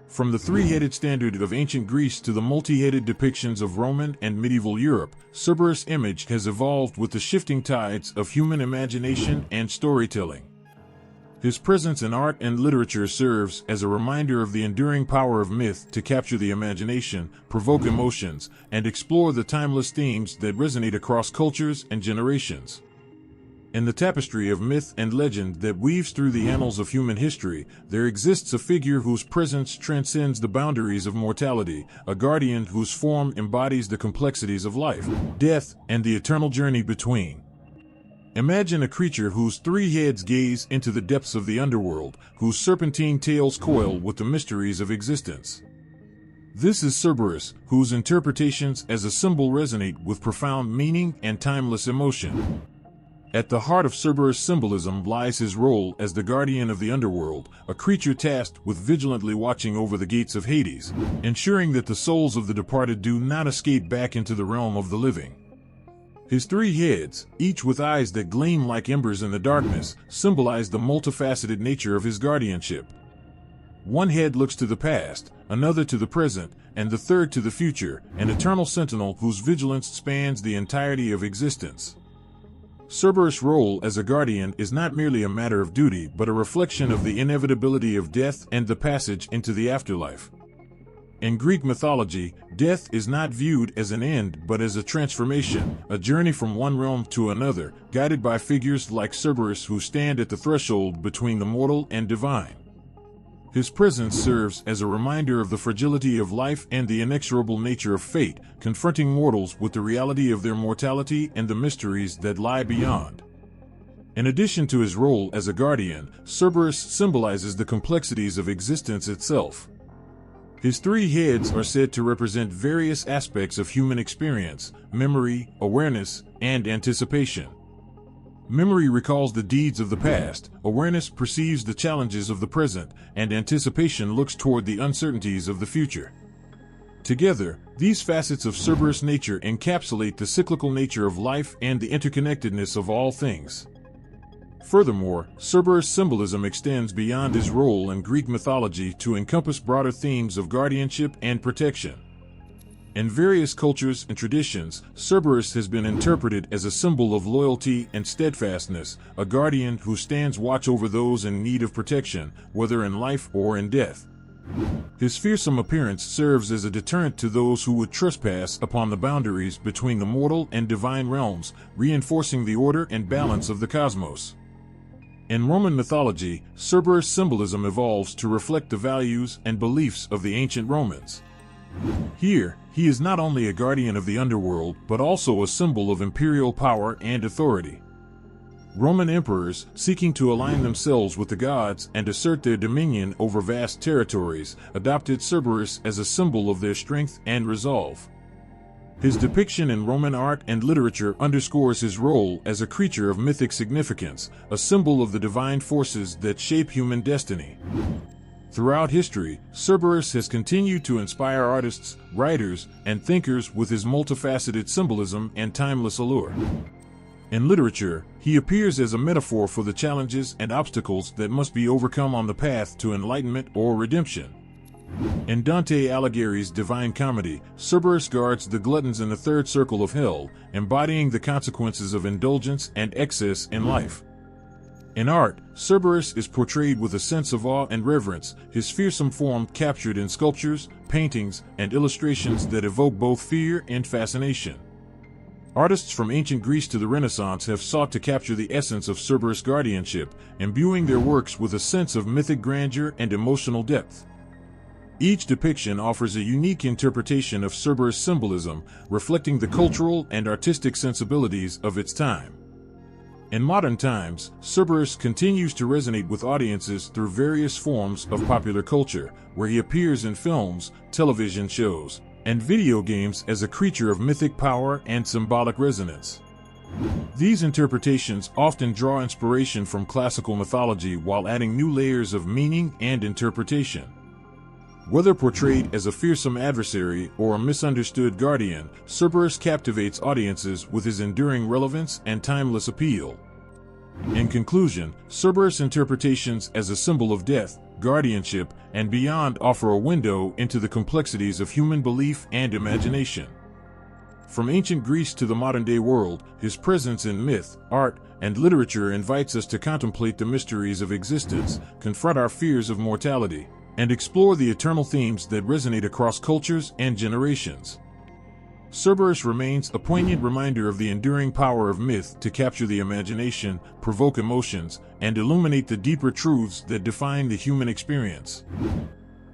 From the three-headed standard of ancient Greece to the multi-headed depictions of Roman and medieval Europe, Cerberus' image has evolved with the shifting tides of human imagination and storytelling. His presence in art and literature serves as a reminder of the enduring power of myth to capture the imagination, provoke emotions, and explore the timeless themes that resonate across cultures and generations. In the tapestry of myth and legend that weaves through the annals of human history, there exists a figure whose presence transcends the boundaries of mortality, a guardian whose form embodies the complexities of life, death, and the eternal journey between. Imagine a creature whose 3 heads gaze into the depths of the underworld, whose serpentine tails coil with the mysteries of existence. This is Cerberus, whose interpretations as a symbol resonate with profound meaning and timeless emotion. At the heart of Cerberus' symbolism lies his role as the guardian of the underworld, a creature tasked with vigilantly watching over the gates of Hades, ensuring that the souls of the departed do not escape back into the realm of the living. His three heads, each with eyes that gleam like embers in the darkness, symbolize the multifaceted nature of his guardianship. One head looks to the past, another to the present, and the third to the future, an eternal sentinel whose vigilance spans the entirety of existence. Cerberus' role as a guardian is not merely a matter of duty but a reflection of the inevitability of death and the passage into the afterlife. In Greek mythology, death is not viewed as an end but as a transformation, a journey from one realm to another, guided by figures like Cerberus who stand at the threshold between the mortal and divine. His presence serves as a reminder of the fragility of life and the inexorable nature of fate, confronting mortals with the reality of their mortality and the mysteries that lie beyond. In addition to his role as a guardian, Cerberus symbolizes the complexities of existence itself. His three heads are said to represent various aspects of human experience: memory, awareness, and anticipation. Memory recalls the deeds of the past, awareness perceives the challenges of the present, and anticipation looks toward the uncertainties of the future. Together, these facets of Cerberus' nature encapsulate the cyclical nature of life and the interconnectedness of all things. Furthermore, Cerberus' symbolism extends beyond his role in Greek mythology to encompass broader themes of guardianship and protection. In various cultures and traditions, Cerberus has been interpreted as a symbol of loyalty and steadfastness, a guardian who stands watch over those in need of protection, whether in life or in death. His fearsome appearance serves as a deterrent to those who would trespass upon the boundaries between the mortal and divine realms, reinforcing the order and balance of the cosmos. In Roman mythology, Cerberus' symbolism evolves to reflect the values and beliefs of the ancient Romans. Here, he is not only a guardian of the underworld, but also a symbol of imperial power and authority. Roman emperors, seeking to align themselves with the gods and assert their dominion over vast territories, adopted Cerberus as a symbol of their strength and resolve. His depiction in Roman art and literature underscores his role as a creature of mythic significance, a symbol of the divine forces that shape human destiny. Throughout history, Cerberus has continued to inspire artists, writers, and thinkers with his multifaceted symbolism and timeless allure. In literature, he appears as a metaphor for the challenges and obstacles that must be overcome on the path to enlightenment or redemption. In Dante Alighieri's Divine Comedy, Cerberus guards the gluttons in the third circle of hell, embodying the consequences of indulgence and excess in life. In art, Cerberus is portrayed with a sense of awe and reverence, his fearsome form captured in sculptures, paintings, and illustrations that evoke both fear and fascination. Artists from ancient Greece to the Renaissance have sought to capture the essence of Cerberus' guardianship, imbuing their works with a sense of mythic grandeur and emotional depth. Each depiction offers a unique interpretation of Cerberus' symbolism, reflecting the cultural and artistic sensibilities of its time. In modern times, Cerberus continues to resonate with audiences through various forms of popular culture, where he appears in films, television shows, and video games as a creature of mythic power and symbolic resonance. These interpretations often draw inspiration from classical mythology while adding new layers of meaning and interpretation. Whether portrayed as a fearsome adversary or a misunderstood guardian, Cerberus captivates audiences with his enduring relevance and timeless appeal. In conclusion, Cerberus' interpretations as a symbol of death, guardianship, and beyond offer a window into the complexities of human belief and imagination. From ancient Greece to the modern-day world, his presence in myth, art, and literature invites us to contemplate the mysteries of existence, confront our fears of mortality, and explore the eternal themes that resonate across cultures and generations. Cerberus remains a poignant reminder of the enduring power of myth to capture the imagination, provoke emotions, and illuminate the deeper truths that define the human experience.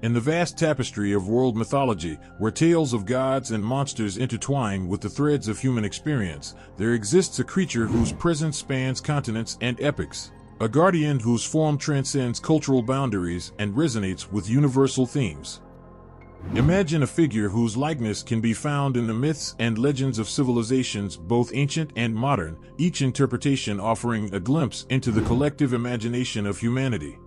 In the vast tapestry of world mythology, where tales of gods and monsters intertwine with the threads of human experience, there exists a creature whose presence spans continents and epochs. A guardian whose form transcends cultural boundaries and resonates with universal themes. Imagine a figure whose likeness can be found in the myths and legends of civilizations both ancient and modern, each interpretation offering a glimpse into the collective imagination of humanity.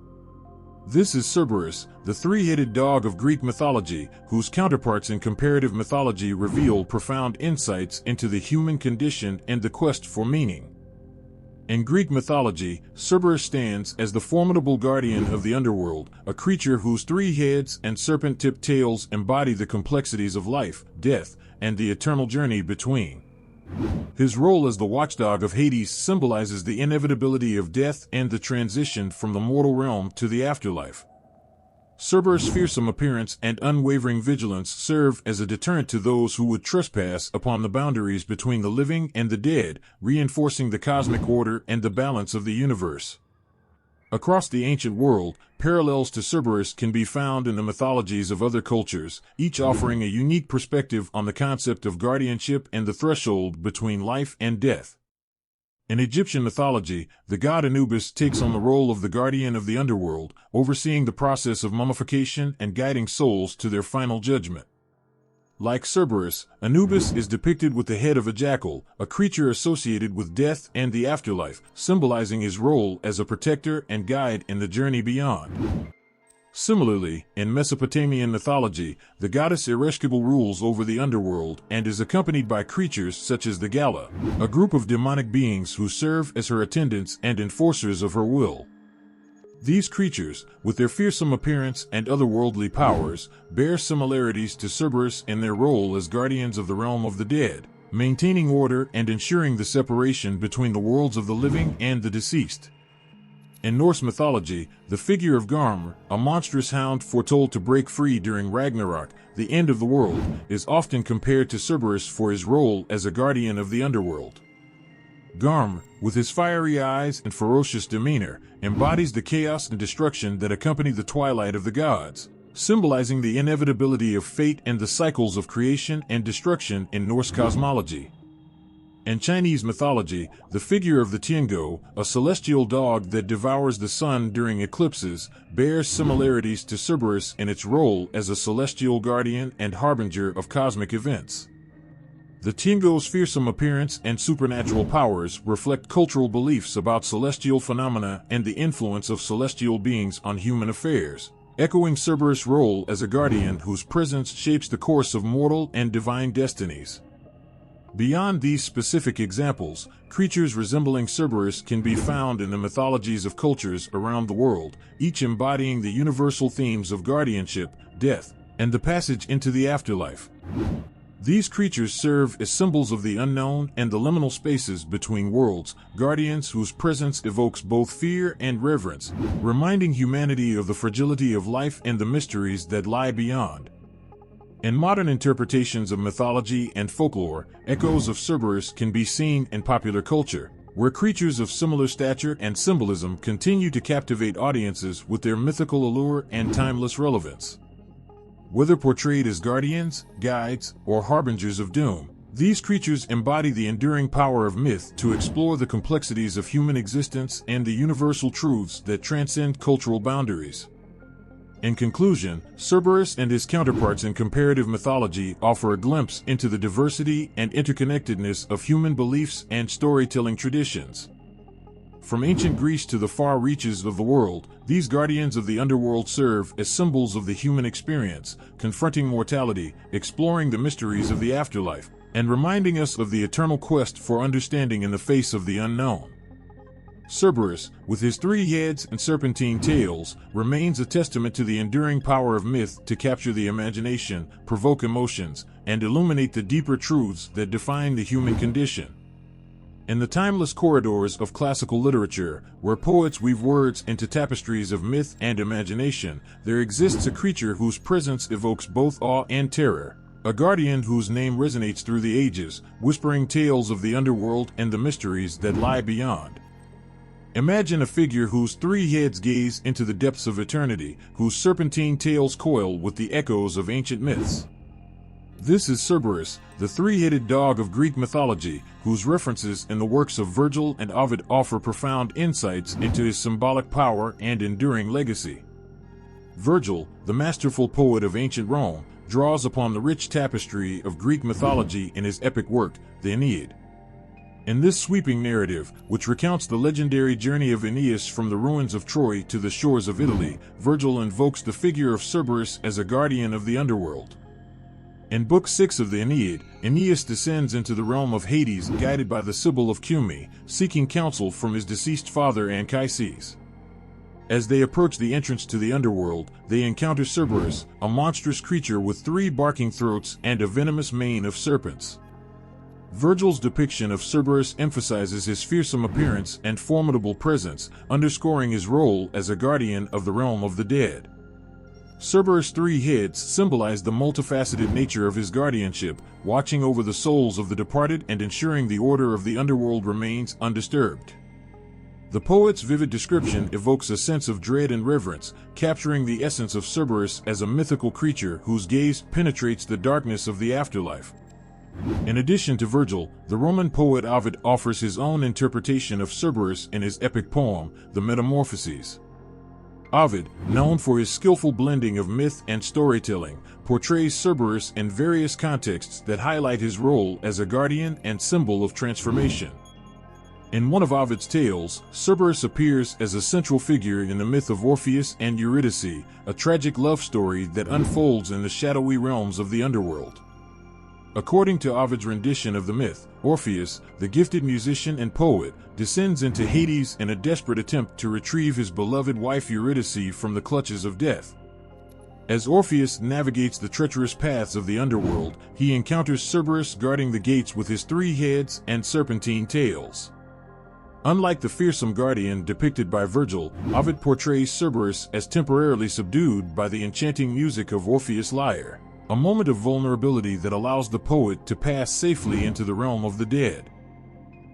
This is Cerberus, the three-headed dog of Greek mythology, whose counterparts in comparative mythology reveal profound insights into the human condition and the quest for meaning. In Greek mythology, Cerberus stands as the formidable guardian of the underworld, a creature whose three heads and serpent-tipped tails embody the complexities of life, death, and the eternal journey between. His role as the watchdog of Hades symbolizes the inevitability of death and the transition from the mortal realm to the afterlife. Cerberus' fearsome appearance and unwavering vigilance serve as a deterrent to those who would trespass upon the boundaries between the living and the dead, reinforcing the cosmic order and the balance of the universe. Across the ancient world, parallels to Cerberus can be found in the mythologies of other cultures, each offering a unique perspective on the concept of guardianship and the threshold between life and death. In Egyptian mythology, the god Anubis takes on the role of the guardian of the underworld, overseeing the process of mummification and guiding souls to their final judgment. Like Cerberus, Anubis is depicted with the head of a jackal, a creature associated with death and the afterlife, symbolizing his role as a protector and guide in the journey beyond. Similarly, in Mesopotamian mythology, the goddess Ereshkigal rules over the underworld and is accompanied by creatures such as the Gala, a group of demonic beings who serve as her attendants and enforcers of her will. These creatures, with their fearsome appearance and otherworldly powers, bear similarities to Cerberus in their role as guardians of the realm of the dead, maintaining order and ensuring the separation between the worlds of the living and the deceased. In Norse mythology, the figure of Garmr, a monstrous hound foretold to break free during Ragnarok, the end of the world, is often compared to Cerberus for his role as a guardian of the underworld. Garmr, with his fiery eyes and ferocious demeanor, embodies the chaos and destruction that accompany the twilight of the gods, symbolizing the inevitability of fate and the cycles of creation and destruction in Norse cosmology. In Chinese mythology, the figure of the Tianguo, a celestial dog that devours the sun during eclipses, bears similarities to Cerberus in its role as a celestial guardian and harbinger of cosmic events. The Tianguo's fearsome appearance and supernatural powers reflect cultural beliefs about celestial phenomena and the influence of celestial beings on human affairs, echoing Cerberus' role as a guardian whose presence shapes the course of mortal and divine destinies. Beyond these specific examples, creatures resembling Cerberus can be found in the mythologies of cultures around the world, each embodying the universal themes of guardianship, death, and the passage into the afterlife. These creatures serve as symbols of the unknown and the liminal spaces between worlds, guardians whose presence evokes both fear and reverence, reminding humanity of the fragility of life and the mysteries that lie beyond. In modern interpretations of mythology and folklore, echoes of Cerberus can be seen in popular culture, where creatures of similar stature and symbolism continue to captivate audiences with their mythical allure and timeless relevance. Whether portrayed as guardians, guides, or harbingers of doom, these creatures embody the enduring power of myth to explore the complexities of human existence and the universal truths that transcend cultural boundaries. In conclusion, Cerberus and his counterparts in comparative mythology offer a glimpse into the diversity and interconnectedness of human beliefs and storytelling traditions. From ancient Greece to the far reaches of the world, these guardians of the underworld serve as symbols of the human experience, confronting mortality, exploring the mysteries of the afterlife, and reminding us of the eternal quest for understanding in the face of the unknown. Cerberus, with his three heads and serpentine tails, remains a testament to the enduring power of myth to capture the imagination, provoke emotions, and illuminate the deeper truths that define the human condition. In the timeless corridors of classical literature, where poets weave words into tapestries of myth and imagination, there exists a creature whose presence evokes both awe and terror, a guardian whose name resonates through the ages, whispering tales of the underworld and the mysteries that lie beyond. Imagine a figure whose three heads gaze into the depths of eternity, whose serpentine tails coil with the echoes of ancient myths. This is Cerberus, the three-headed dog of Greek mythology, whose references in the works of Virgil and Ovid offer profound insights into his symbolic power and enduring legacy. Virgil, the masterful poet of ancient Rome, draws upon the rich tapestry of Greek mythology in his epic work, the Aeneid. In this sweeping narrative, which recounts the legendary journey of Aeneas from the ruins of Troy to the shores of Italy, Virgil invokes the figure of Cerberus as a guardian of the underworld. In Book 6 of the Aeneid, Aeneas descends into the realm of Hades guided by the Sibyl of Cumae, seeking counsel from his deceased father Anchises. As they approach the entrance to the underworld, they encounter Cerberus, a monstrous creature with 3 barking throats and a venomous mane of serpents. Virgil's depiction of Cerberus emphasizes his fearsome appearance and formidable presence, underscoring his role as a guardian of the realm of the dead. Cerberus' 3 heads symbolize the multifaceted nature of his guardianship, watching over the souls of the departed and ensuring the order of the underworld remains undisturbed. The poet's vivid description evokes a sense of dread and reverence, capturing the essence of Cerberus as a mythical creature whose gaze penetrates the darkness of the afterlife. In addition to Virgil, the Roman poet Ovid offers his own interpretation of Cerberus in his epic poem, The Metamorphoses. Ovid, known for his skillful blending of myth and storytelling, portrays Cerberus in various contexts that highlight his role as a guardian and symbol of transformation. In one of Ovid's tales, Cerberus appears as a central figure in the myth of Orpheus and Eurydice, a tragic love story that unfolds in the shadowy realms of the underworld. According to Ovid's rendition of the myth, Orpheus, the gifted musician and poet, descends into Hades in a desperate attempt to retrieve his beloved wife Eurydice from the clutches of death. As Orpheus navigates the treacherous paths of the underworld, he encounters Cerberus guarding the gates with his 3 heads and serpentine tails. Unlike the fearsome guardian depicted by Virgil, Ovid portrays Cerberus as temporarily subdued by the enchanting music of Orpheus' lyre, a moment of vulnerability that allows the poet to pass safely into the realm of the dead.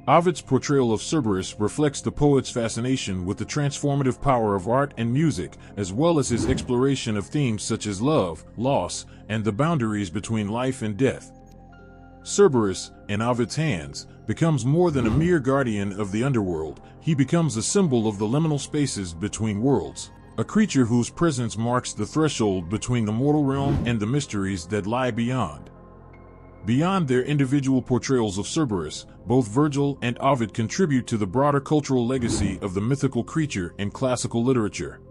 Ovid's portrayal of Cerberus reflects the poet's fascination with the transformative power of art and music, as well as his exploration of themes such as love, loss, and the boundaries between life and death. Cerberus, in Ovid's hands, becomes more than a mere guardian of the underworld. He becomes a symbol of the liminal spaces between worlds, a creature whose presence marks the threshold between the mortal realm and the mysteries that lie beyond. Beyond their individual portrayals of Cerberus, both Virgil and Ovid contribute to the broader cultural legacy of the mythical creature in classical literature.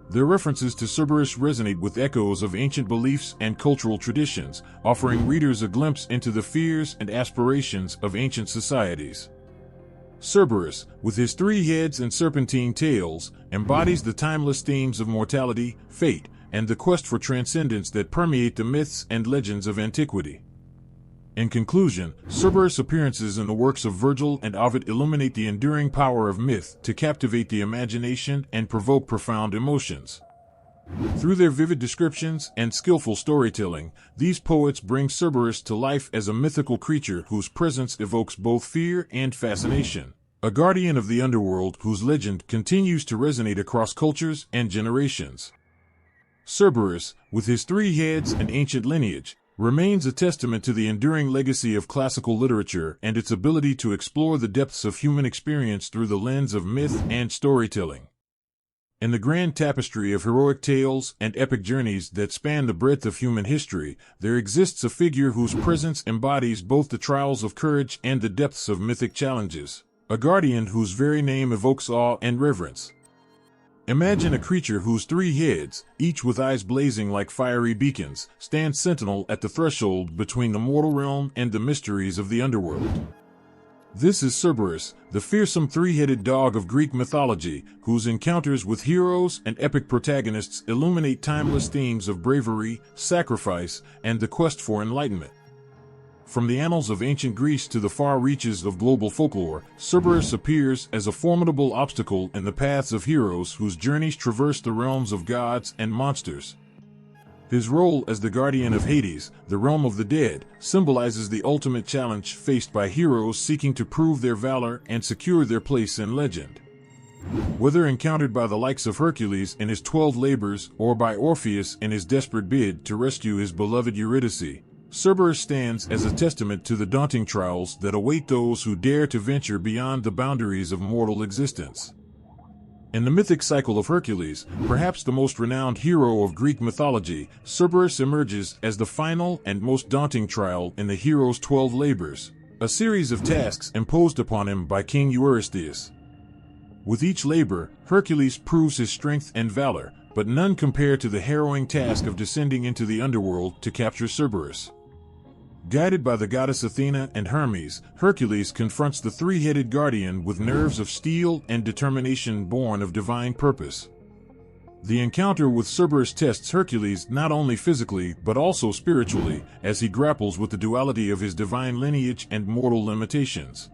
Their references to Cerberus resonate with echoes of ancient beliefs and cultural traditions, offering readers a glimpse into the fears and aspirations of ancient societies. Cerberus, with his 3 heads and serpentine tails, embodies the timeless themes of mortality, fate, and the quest for transcendence that permeate the myths and legends of antiquity. In conclusion, Cerberus' appearances in the works of Virgil and Ovid illuminate the enduring power of myth to captivate the imagination and provoke profound emotions. Through their vivid descriptions and skillful storytelling, these poets bring Cerberus to life as a mythical creature whose presence evokes both fear and fascination, a guardian of the underworld whose legend continues to resonate across cultures and generations. Cerberus, with his 3 heads and ancient lineage, remains a testament to the enduring legacy of classical literature and its ability to explore the depths of human experience through the lens of myth and storytelling. In the grand tapestry of heroic tales and epic journeys that span the breadth of human history, there exists a figure whose presence embodies both the trials of courage and the depths of mythic challenges, a guardian whose very name evokes awe and reverence. Imagine a creature whose 3 heads, each with eyes blazing like fiery beacons, stand sentinel at the threshold between the mortal realm and the mysteries of the underworld. This is Cerberus, the fearsome 3-headed dog of Greek mythology, whose encounters with heroes and epic protagonists illuminate timeless themes of bravery, sacrifice, and the quest for enlightenment. From the annals of ancient Greece to the far reaches of global folklore, Cerberus appears as a formidable obstacle in the paths of heroes whose journeys traverse the realms of gods and monsters. His role as the guardian of Hades, the realm of the dead, symbolizes the ultimate challenge faced by heroes seeking to prove their valor and secure their place in legend. Whether encountered by the likes of Hercules in his 12 labors or by Orpheus in his desperate bid to rescue his beloved Eurydice, Cerberus stands as a testament to the daunting trials that await those who dare to venture beyond the boundaries of mortal existence. In the mythic cycle of Hercules, perhaps the most renowned hero of Greek mythology, Cerberus emerges as the final and most daunting trial in the hero's 12 labors. a series of tasks imposed upon him by King Eurystheus. With each labor, Hercules proves his strength and valor, but none compare to the harrowing task of descending into the underworld to capture Cerberus. Guided by the goddess Athena and Hermes, Hercules confronts the three-headed guardian with nerves of steel and determination born of divine purpose. The encounter with Cerberus tests Hercules not only physically but also spiritually, as he grapples with the duality of his divine lineage and mortal limitations.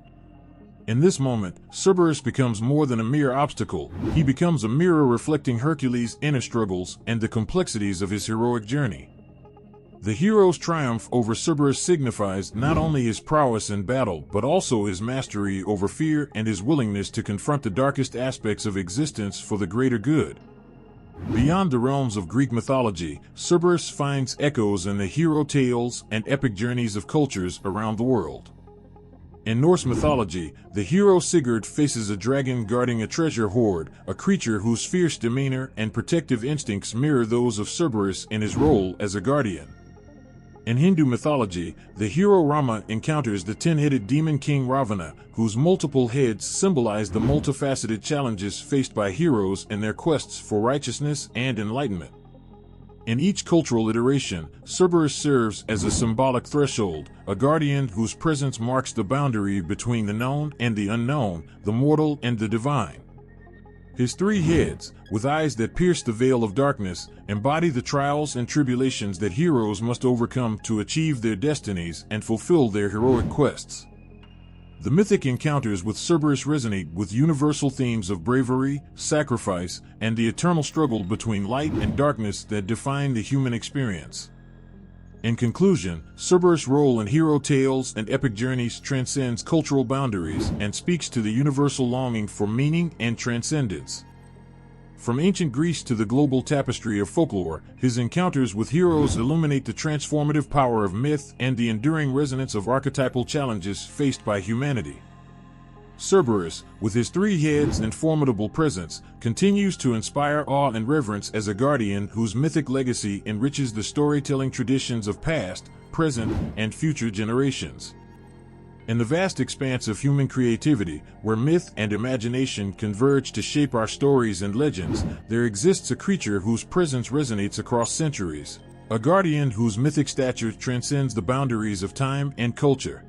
In this moment, Cerberus becomes more than a mere obstacle. He becomes a mirror reflecting Hercules' inner struggles and the complexities of his heroic journey. The hero's triumph over Cerberus signifies not only his prowess in battle but also his mastery over fear and his willingness to confront the darkest aspects of existence for the greater good. Beyond the realms of Greek mythology, Cerberus finds echoes in the hero tales and epic journeys of cultures around the world. In Norse mythology, the hero Sigurd faces a dragon guarding a treasure hoard, a creature whose fierce demeanor and protective instincts mirror those of Cerberus in his role as a guardian. In Hindu mythology, the hero Rama encounters the 10-headed demon king Ravana, whose multiple heads symbolize the multifaceted challenges faced by heroes in their quests for righteousness and enlightenment. In each cultural iteration, Cerberus serves as a symbolic threshold, a guardian whose presence marks the boundary between the known and the unknown, the mortal and the divine. His three heads, with eyes that pierce the veil of darkness, embody the trials and tribulations that heroes must overcome to achieve their destinies and fulfill their heroic quests. The mythic encounters with Cerberus resonate with universal themes of bravery, sacrifice, and the eternal struggle between light and darkness that define the human experience. In conclusion, Cerberus' role in hero tales and epic journeys transcends cultural boundaries and speaks to the universal longing for meaning and transcendence. From ancient Greece to the global tapestry of folklore, his encounters with heroes illuminate the transformative power of myth and the enduring resonance of archetypal challenges faced by humanity. Cerberus, with his three heads and formidable presence, continues to inspire awe and reverence as a guardian whose mythic legacy enriches the storytelling traditions of past, present, and future generations. In the vast expanse of human creativity, where myth and imagination converge to shape our stories and legends, there exists a creature whose presence resonates across centuries, a guardian whose mythic stature transcends the boundaries of time and culture.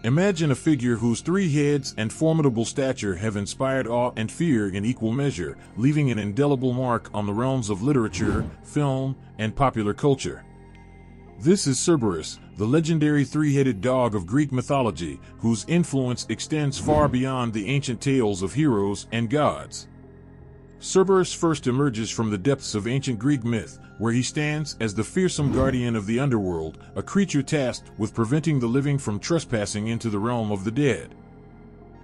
Imagine a figure whose three heads and formidable stature have inspired awe and fear in equal measure, leaving an indelible mark on the realms of literature, film, and popular culture. This is Cerberus, the legendary three-headed dog of Greek mythology, whose influence extends far beyond the ancient tales of heroes and gods. Cerberus first emerges from the depths of ancient Greek myth, where he stands as the fearsome guardian of the underworld, a creature tasked with preventing the living from trespassing into the realm of the dead.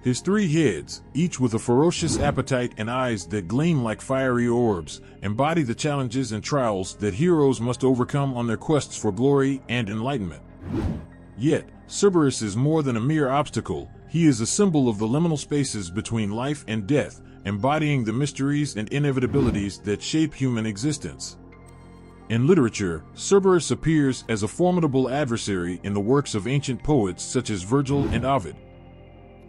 His three heads, each with a ferocious appetite and eyes that gleam like fiery orbs, embody the challenges and trials that heroes must overcome on their quests for glory and enlightenment. Yet, Cerberus is more than a mere obstacle. He is a symbol of the liminal spaces between life and death, embodying the mysteries and inevitabilities that shape human existence. In literature, Cerberus appears as a formidable adversary in the works of ancient poets such as Virgil and Ovid.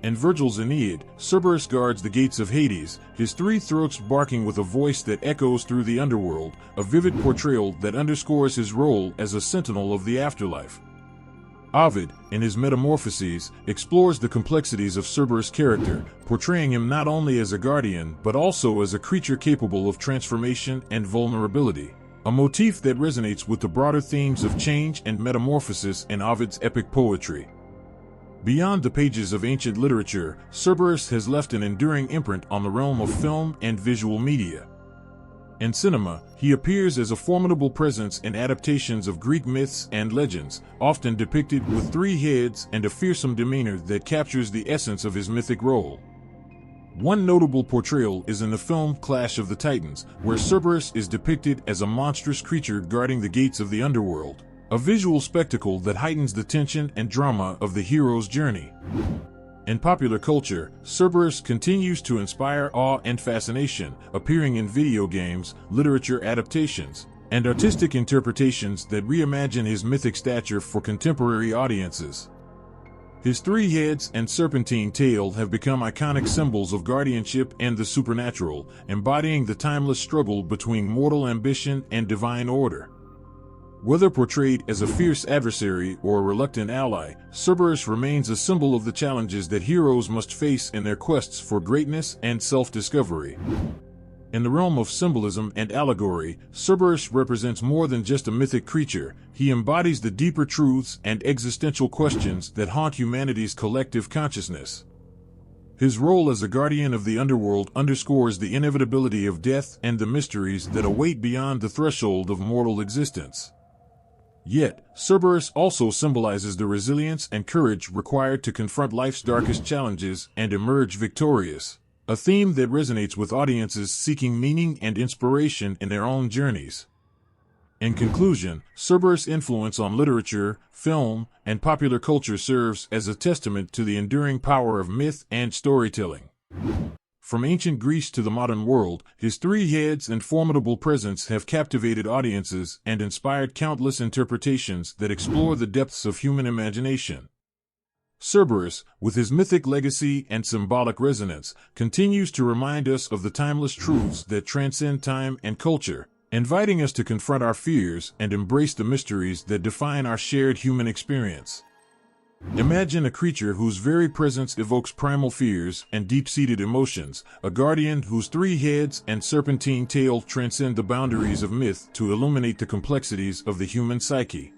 In Virgil's Aeneid, Cerberus guards the gates of Hades, his three throats barking with a voice that echoes through the underworld, a vivid portrayal that underscores his role as a sentinel of the afterlife. Ovid, in his Metamorphoses, explores the complexities of Cerberus' character, portraying him not only as a guardian but also as a creature capable of transformation and vulnerability, a motif that resonates with the broader themes of change and metamorphosis in Ovid's epic poetry. Beyond the pages of ancient literature, Cerberus has left an enduring imprint on the realm of film and visual media. In cinema, he appears as a formidable presence in adaptations of Greek myths and legends, often depicted with three heads and a fearsome demeanor that captures the essence of his mythic role. One notable portrayal is in the film Clash of the Titans, where Cerberus is depicted as a monstrous creature guarding the gates of the underworld, a visual spectacle that heightens the tension and drama of the hero's journey. In popular culture, Cerberus continues to inspire awe and fascination, appearing in video games, literature adaptations, and artistic interpretations that reimagine his mythic stature for contemporary audiences. His 3 heads and serpentine tail have become iconic symbols of guardianship and the supernatural, embodying the timeless struggle between mortal ambition and divine order. Whether portrayed as a fierce adversary or a reluctant ally, Cerberus remains a symbol of the challenges that heroes must face in their quests for greatness and self-discovery. In the realm of symbolism and allegory, Cerberus represents more than just a mythic creature. He embodies the deeper truths and existential questions that haunt humanity's collective consciousness. His role as a guardian of the underworld underscores the inevitability of death and the mysteries that await beyond the threshold of mortal existence. Yet, Cerberus also symbolizes the resilience and courage required to confront life's darkest challenges and emerge victorious, a theme that resonates with audiences seeking meaning and inspiration in their own journeys. In conclusion, Cerberus' influence on literature, film, and popular culture serves as a testament to the enduring power of myth and storytelling. From ancient Greece to the modern world, his 3 heads and formidable presence have captivated audiences and inspired countless interpretations that explore the depths of human imagination. Cerberus, with his mythic legacy and symbolic resonance, continues to remind us of the timeless truths that transcend time and culture, inviting us to confront our fears and embrace the mysteries that define our shared human experience. Imagine a creature whose very presence evokes primal fears and deep-seated emotions, a guardian whose 3 heads and serpentine tail transcend the boundaries of myth to illuminate the complexities of the human psyche.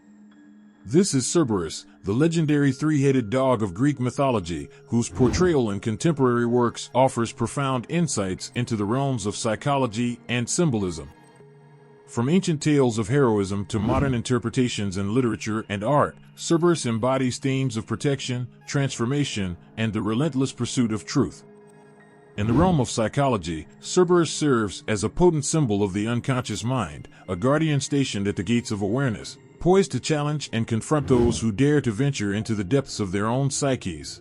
This is Cerberus, the legendary 3-headed dog of Greek mythology, whose portrayal in contemporary works offers profound insights into the realms of psychology and symbolism. From ancient tales of heroism to modern interpretations in literature and art, Cerberus embodies themes of protection, transformation, and the relentless pursuit of truth. In the realm of psychology, Cerberus serves as a potent symbol of the unconscious mind, a guardian stationed at the gates of awareness, poised to challenge and confront those who dare to venture into the depths of their own psyches.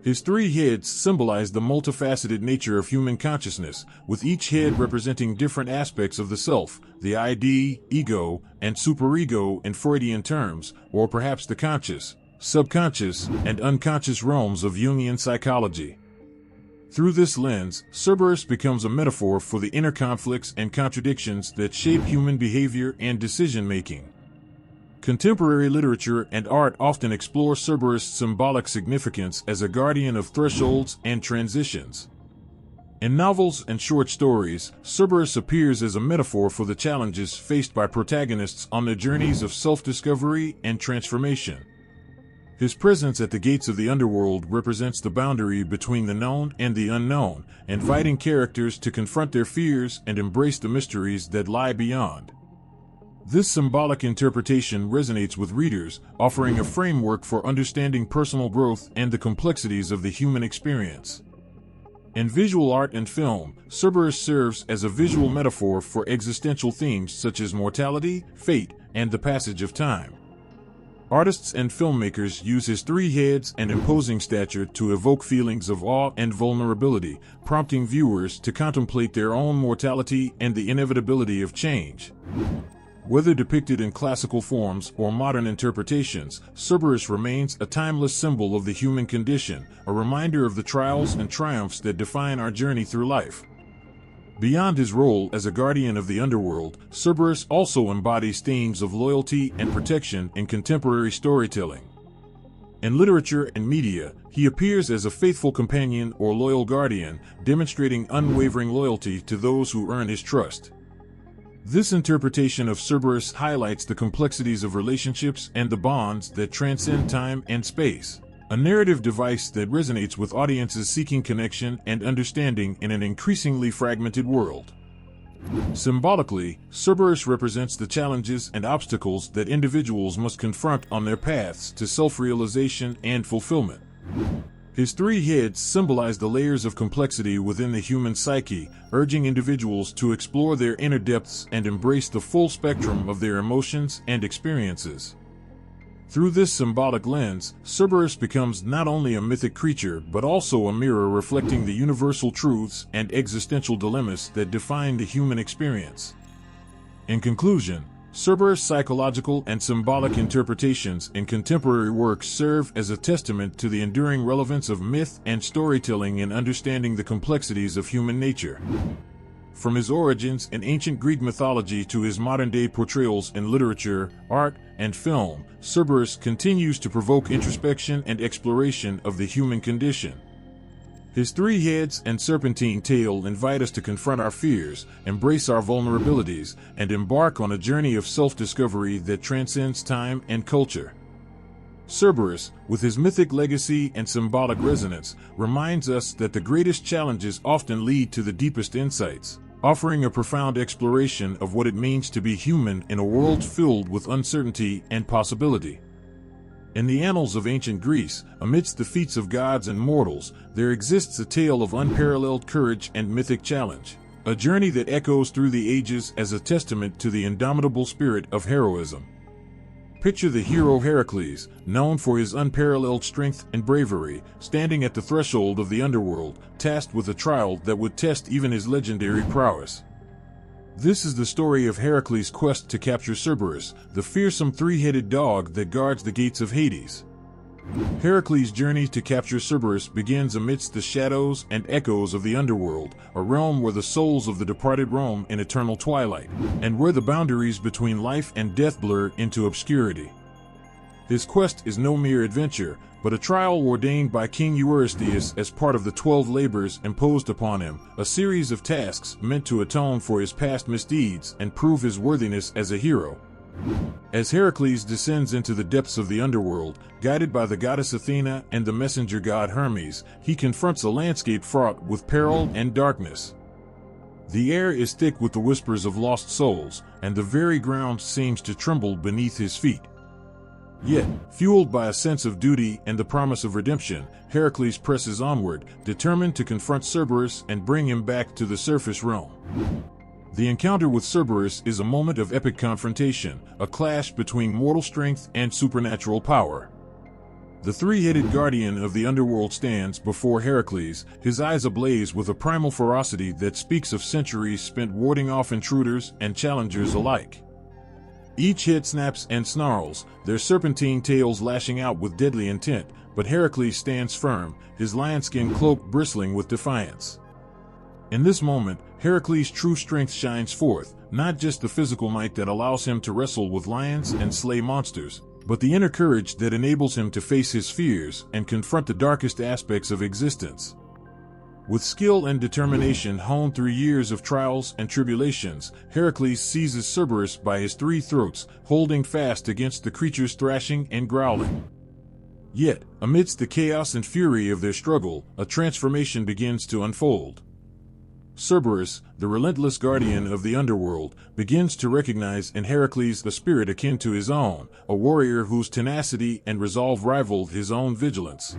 His 3 heads symbolize the multifaceted nature of human consciousness, with each head representing different aspects of the self, the ID, ego, and superego in Freudian terms, or perhaps the conscious, subconscious, and unconscious realms of Jungian psychology. Through this lens, Cerberus becomes a metaphor for the inner conflicts and contradictions that shape human behavior and decision-making. Contemporary literature and art often explore Cerberus' symbolic significance as a guardian of thresholds and transitions. In novels and short stories, Cerberus appears as a metaphor for the challenges faced by protagonists on their journeys of self-discovery and transformation. His presence at the gates of the underworld represents the boundary between the known and the unknown, inviting characters to confront their fears and embrace the mysteries that lie beyond. This symbolic interpretation resonates with readers, offering a framework for understanding personal growth and the complexities of the human experience. In visual art and film, Cerberus serves as a visual metaphor for existential themes such as mortality, fate, and the passage of time. Artists and filmmakers use his 3 heads and imposing stature to evoke feelings of awe and vulnerability, prompting viewers to contemplate their own mortality and the inevitability of change. Whether depicted in classical forms or modern interpretations, Cerberus remains a timeless symbol of the human condition, a reminder of the trials and triumphs that define our journey through life. Beyond his role as a guardian of the underworld, Cerberus also embodies themes of loyalty and protection in contemporary storytelling. In literature and media, he appears as a faithful companion or loyal guardian, demonstrating unwavering loyalty to those who earn his trust. This interpretation of Cerberus highlights the complexities of relationships and the bonds that transcend time and space, a narrative device that resonates with audiences seeking connection and understanding in an increasingly fragmented world. Symbolically, Cerberus represents the challenges and obstacles that individuals must confront on their paths to self-realization and fulfillment. His 3 heads symbolize the layers of complexity within the human psyche, urging individuals to explore their inner depths and embrace the full spectrum of their emotions and experiences. Through this symbolic lens, Cerberus becomes not only a mythic creature but also a mirror reflecting the universal truths and existential dilemmas that define the human experience. In conclusion, Cerberus' psychological and symbolic interpretations in contemporary works serve as a testament to the enduring relevance of myth and storytelling in understanding the complexities of human nature. From his origins in ancient Greek mythology to his modern-day portrayals in literature, art, and film, Cerberus continues to provoke introspection and exploration of the human condition. His three heads and serpentine tail invite us to confront our fears, embrace our vulnerabilities, and embark on a journey of self-discovery that transcends time and culture. Cerberus, with his mythic legacy and symbolic resonance, reminds us that the greatest challenges often lead to the deepest insights, offering a profound exploration of what it means to be human in a world filled with uncertainty and possibility. In the annals of ancient Greece, amidst the feats of gods and mortals, there exists a tale of unparalleled courage and mythic challenge, a journey that echoes through the ages as a testament to the indomitable spirit of heroism. Picture the hero Heracles, known for his unparalleled strength and bravery, standing at the threshold of the underworld, tasked with a trial that would test even his legendary prowess. This is the story of Heracles' quest to capture Cerberus, the fearsome three-headed dog that guards the gates of Hades. Heracles' journey to capture Cerberus begins amidst the shadows and echoes of the Underworld, a realm where the souls of the departed roam in eternal twilight, and where the boundaries between life and death blur into obscurity. His quest is no mere adventure, but a trial ordained by King Eurystheus as part of the 12 labors imposed upon him, a series of tasks meant to atone for his past misdeeds and prove his worthiness as a hero. As Heracles descends into the depths of the underworld, guided by the goddess Athena and the messenger god Hermes, he confronts a landscape fraught with peril and darkness. The air is thick with the whispers of lost souls, and the very ground seems to tremble beneath his feet. Yet, fueled by a sense of duty and the promise of redemption, Heracles presses onward, determined to confront Cerberus and bring him back to the surface realm. The encounter with Cerberus is a moment of epic confrontation, a clash between mortal strength and supernatural power. The three-headed guardian of the underworld stands before Heracles, his eyes ablaze with a primal ferocity that speaks of centuries spent warding off intruders and challengers alike. Each head snaps and snarls, their serpentine tails lashing out with deadly intent, but Heracles stands firm, his lion-skin cloak bristling with defiance. In this moment, Heracles' true strength shines forth, not just the physical might that allows him to wrestle with lions and slay monsters, but the inner courage that enables him to face his fears and confront the darkest aspects of existence. With skill and determination honed through years of trials and tribulations, Heracles seizes Cerberus by his three throats, holding fast against the creature's thrashing and growling. Yet, amidst the chaos and fury of their struggle, a transformation begins to unfold. Cerberus, the relentless guardian of the underworld, begins to recognize in Heracles a spirit akin to his own, a warrior whose tenacity and resolve rivaled his own vigilance.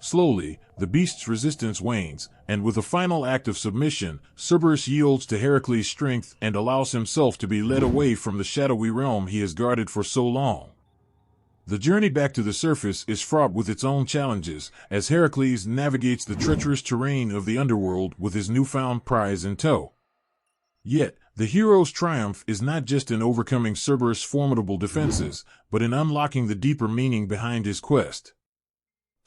Slowly, the beast's resistance wanes, and with a final act of submission, Cerberus yields to Heracles' strength and allows himself to be led away from the shadowy realm he has guarded for so long. The journey back to the surface is fraught with its own challenges, as Heracles navigates the treacherous terrain of the underworld with his newfound prize in tow. Yet, the hero's triumph is not just in overcoming Cerberus' formidable defenses, but in unlocking the deeper meaning behind his quest.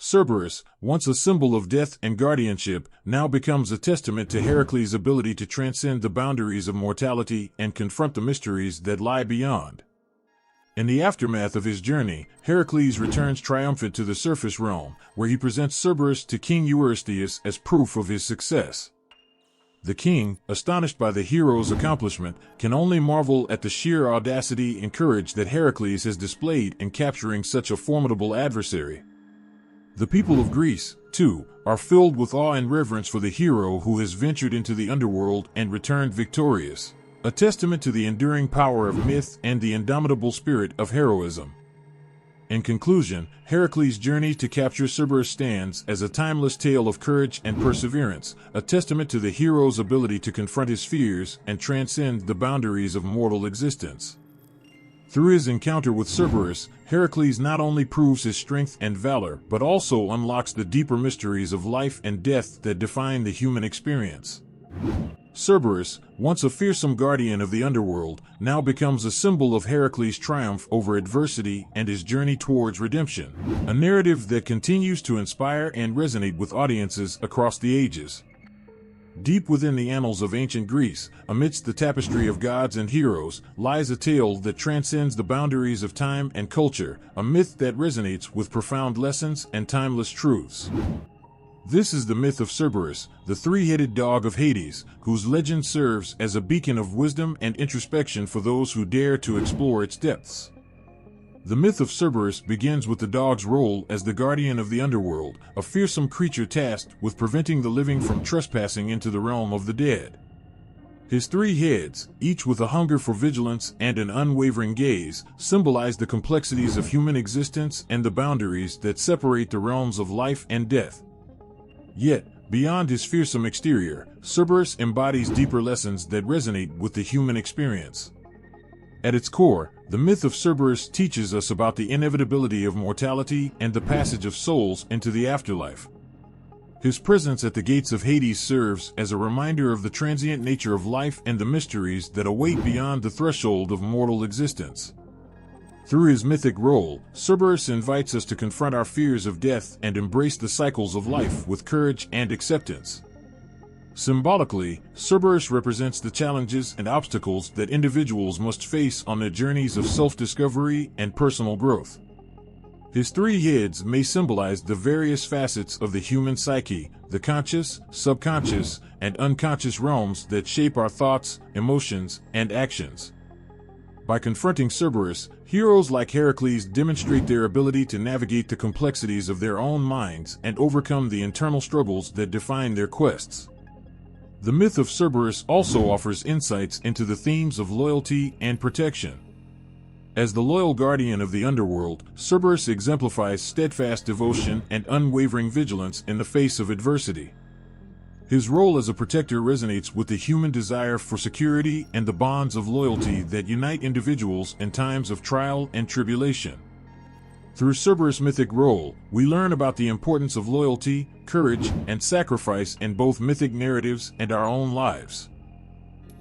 Cerberus, once a symbol of death and guardianship, now becomes a testament to Heracles' ability to transcend the boundaries of mortality and confront the mysteries that lie beyond. In the aftermath of his journey, Heracles returns triumphant to the surface realm, where he presents Cerberus to King Eurystheus as proof of his success. The king, astonished by the hero's accomplishment, can only marvel at the sheer audacity and courage that Heracles has displayed in capturing such a formidable adversary. The people of Greece, too, are filled with awe and reverence for the hero who has ventured into the underworld and returned victorious, a testament to the enduring power of myth and the indomitable spirit of heroism. In conclusion, Heracles' journey to capture Cerberus stands as a timeless tale of courage and perseverance, a testament to the hero's ability to confront his fears and transcend the boundaries of mortal existence. Through his encounter with Cerberus, Heracles not only proves his strength and valor, but also unlocks the deeper mysteries of life and death that define the human experience. Cerberus, once a fearsome guardian of the underworld, now becomes a symbol of Heracles' triumph over adversity and his journey towards redemption, a narrative that continues to inspire and resonate with audiences across the ages. Deep within the annals of ancient Greece, amidst the tapestry of gods and heroes, lies a tale that transcends the boundaries of time and culture, a myth that resonates with profound lessons and timeless truths. This is the myth of Cerberus, the three-headed dog of Hades, whose legend serves as a beacon of wisdom and introspection for those who dare to explore its depths. The myth of Cerberus begins with the dog's role as the guardian of the underworld, a fearsome creature tasked with preventing the living from trespassing into the realm of the dead. His three heads, each with a hunger for vigilance and an unwavering gaze, symbolize the complexities of human existence and the boundaries that separate the realms of life and death. Yet, beyond his fearsome exterior, Cerberus embodies deeper lessons that resonate with the human experience. At its core, the myth of Cerberus teaches us about the inevitability of mortality and the passage of souls into the afterlife. His presence at the gates of Hades serves as a reminder of the transient nature of life and the mysteries that await beyond the threshold of mortal existence. Through his mythic role, Cerberus invites us to confront our fears of death and embrace the cycles of life with courage and acceptance. Symbolically, Cerberus represents the challenges and obstacles that individuals must face on their journeys of self-discovery and personal growth. His three heads may symbolize the various facets of the human psyche, the conscious, subconscious, and unconscious realms that shape our thoughts, emotions, and actions. By confronting Cerberus, heroes like Heracles demonstrate their ability to navigate the complexities of their own minds and overcome the internal struggles that define their quests. The myth of Cerberus also offers insights into the themes of loyalty and protection. As the loyal guardian of the underworld, Cerberus exemplifies steadfast devotion and unwavering vigilance in the face of adversity. His role as a protector resonates with the human desire for security and the bonds of loyalty that unite individuals in times of trial and tribulation. Through Cerberus' mythic role, we learn about the importance of loyalty, courage, and sacrifice in both mythic narratives and our own lives.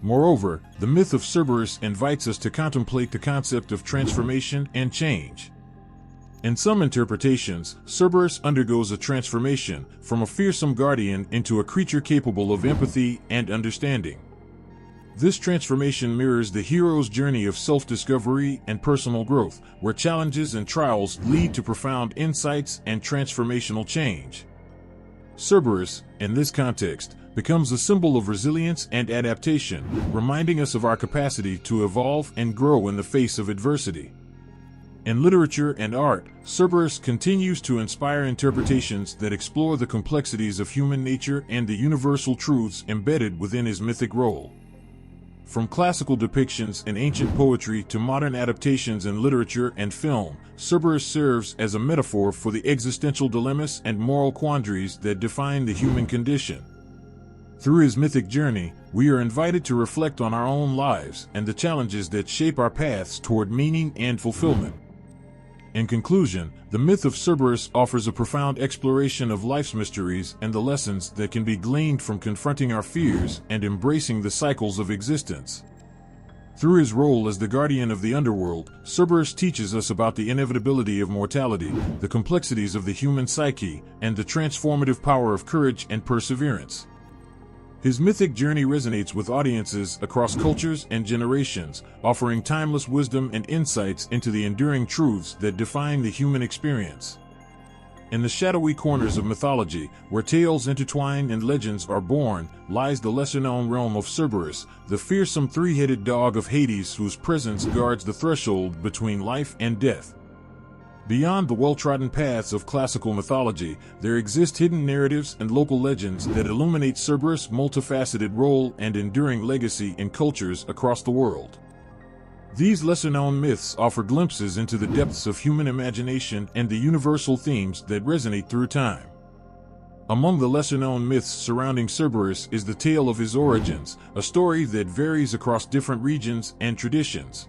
Moreover, the myth of Cerberus invites us to contemplate the concept of transformation and change. In some interpretations, Cerberus undergoes a transformation from a fearsome guardian into a creature capable of empathy and understanding. This transformation mirrors the hero's journey of self-discovery and personal growth, where challenges and trials lead to profound insights and transformational change. Cerberus, in this context, becomes a symbol of resilience and adaptation, reminding us of our capacity to evolve and grow in the face of adversity. In literature and art, Cerberus continues to inspire interpretations that explore the complexities of human nature and the universal truths embedded within his mythic role. From classical depictions in ancient poetry to modern adaptations in literature and film, Cerberus serves as a metaphor for the existential dilemmas and moral quandaries that define the human condition. Through his mythic journey, we are invited to reflect on our own lives and the challenges that shape our paths toward meaning and fulfillment. In conclusion, the myth of Cerberus offers a profound exploration of life's mysteries and the lessons that can be gleaned from confronting our fears and embracing the cycles of existence. Through his role as the guardian of the underworld, Cerberus teaches us about the inevitability of mortality, the complexities of the human psyche, and the transformative power of courage and perseverance. His mythic journey resonates with audiences across cultures and generations, offering timeless wisdom and insights into the enduring truths that define the human experience. In the shadowy corners of mythology, where tales intertwine and legends are born, lies the lesser-known realm of Cerberus, the fearsome three-headed dog of Hades whose presence guards the threshold between life and death. Beyond the well-trodden paths of classical mythology, there exist hidden narratives and local legends that illuminate Cerberus' multifaceted role and enduring legacy in cultures across the world. These lesser-known myths offer glimpses into the depths of human imagination and the universal themes that resonate through time. Among the lesser-known myths surrounding Cerberus is the tale of his origins, a story that varies across different regions and traditions.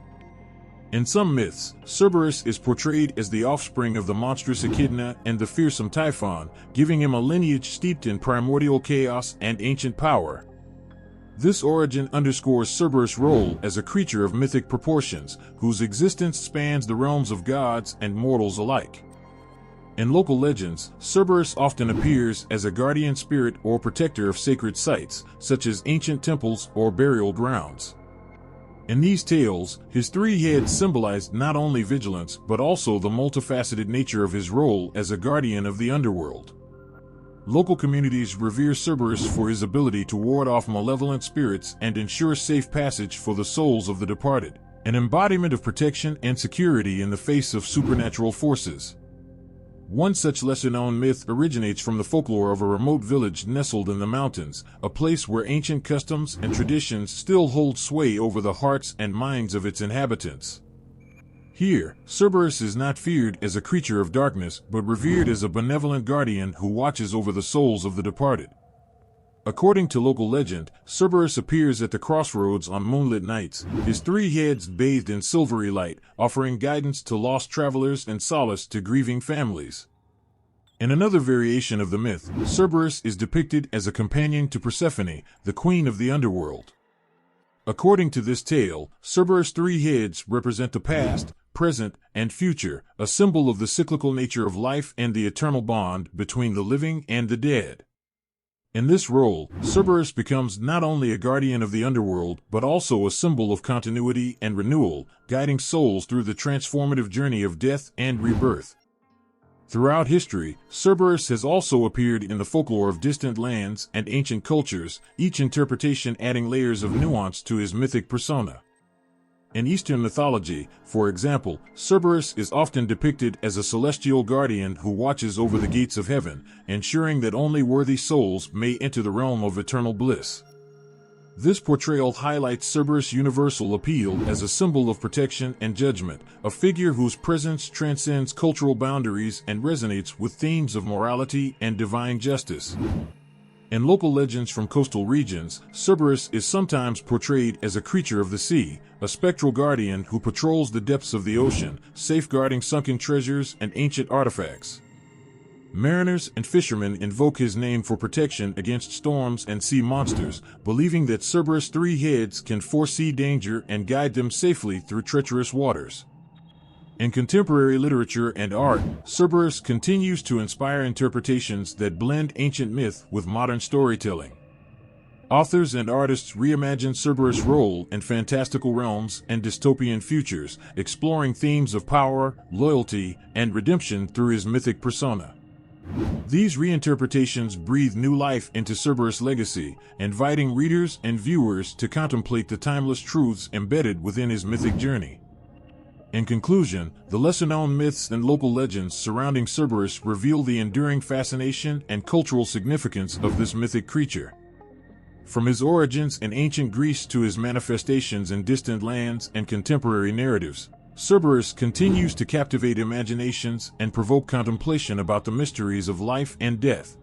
In some myths, Cerberus is portrayed as the offspring of the monstrous Echidna and the fearsome Typhon, giving him a lineage steeped in primordial chaos and ancient power. This origin underscores Cerberus' role as a creature of mythic proportions, whose existence spans the realms of gods and mortals alike. In local legends, Cerberus often appears as a guardian spirit or protector of sacred sites, such as ancient temples or burial grounds. In these tales, his three heads symbolized not only vigilance but also the multifaceted nature of his role as a guardian of the underworld. Local communities revere Cerberus for his ability to ward off malevolent spirits and ensure safe passage for the souls of the departed, an embodiment of protection and security in the face of supernatural forces. One such lesser-known myth originates from the folklore of a remote village nestled in the mountains, a place where ancient customs and traditions still hold sway over the hearts and minds of its inhabitants. Here, Cerberus is not feared as a creature of darkness, but revered as a benevolent guardian who watches over the souls of the departed. According to local legend, Cerberus appears at the crossroads on moonlit nights, his three heads bathed in silvery light, offering guidance to lost travelers and solace to grieving families. In another variation of the myth, Cerberus is depicted as a companion to Persephone, the queen of the underworld. According to this tale, Cerberus' three heads represent the past, present, and future, a symbol of the cyclical nature of life and the eternal bond between the living and the dead. In this role, Cerberus becomes not only a guardian of the underworld but also a symbol of continuity and renewal, guiding souls through the transformative journey of death and rebirth. Throughout history, Cerberus has also appeared in the folklore of distant lands and ancient cultures, each interpretation adding layers of nuance to his mythic persona. In Eastern mythology, for example, Cerberus is often depicted as a celestial guardian who watches over the gates of heaven, ensuring that only worthy souls may enter the realm of eternal bliss. This portrayal highlights Cerberus' universal appeal as a symbol of protection and judgment, a figure whose presence transcends cultural boundaries and resonates with themes of morality and divine justice. In local legends from coastal regions, Cerberus is sometimes portrayed as a creature of the sea, a spectral guardian who patrols the depths of the ocean, safeguarding sunken treasures and ancient artifacts. Mariners and fishermen invoke his name for protection against storms and sea monsters, believing that Cerberus' three heads can foresee danger and guide them safely through treacherous waters. In contemporary literature and art, Cerberus continues to inspire interpretations that blend ancient myth with modern storytelling. Authors and artists reimagine Cerberus' role in fantastical realms and dystopian futures, exploring themes of power, loyalty, and redemption through his mythic persona. These reinterpretations breathe new life into Cerberus' legacy, inviting readers and viewers to contemplate the timeless truths embedded within his mythic journey. In conclusion, the lesser-known myths and local legends surrounding Cerberus reveal the enduring fascination and cultural significance of this mythic creature. From his origins in ancient Greece to his manifestations in distant lands and contemporary narratives, Cerberus continues to captivate imaginations and provoke contemplation about the mysteries of life and death.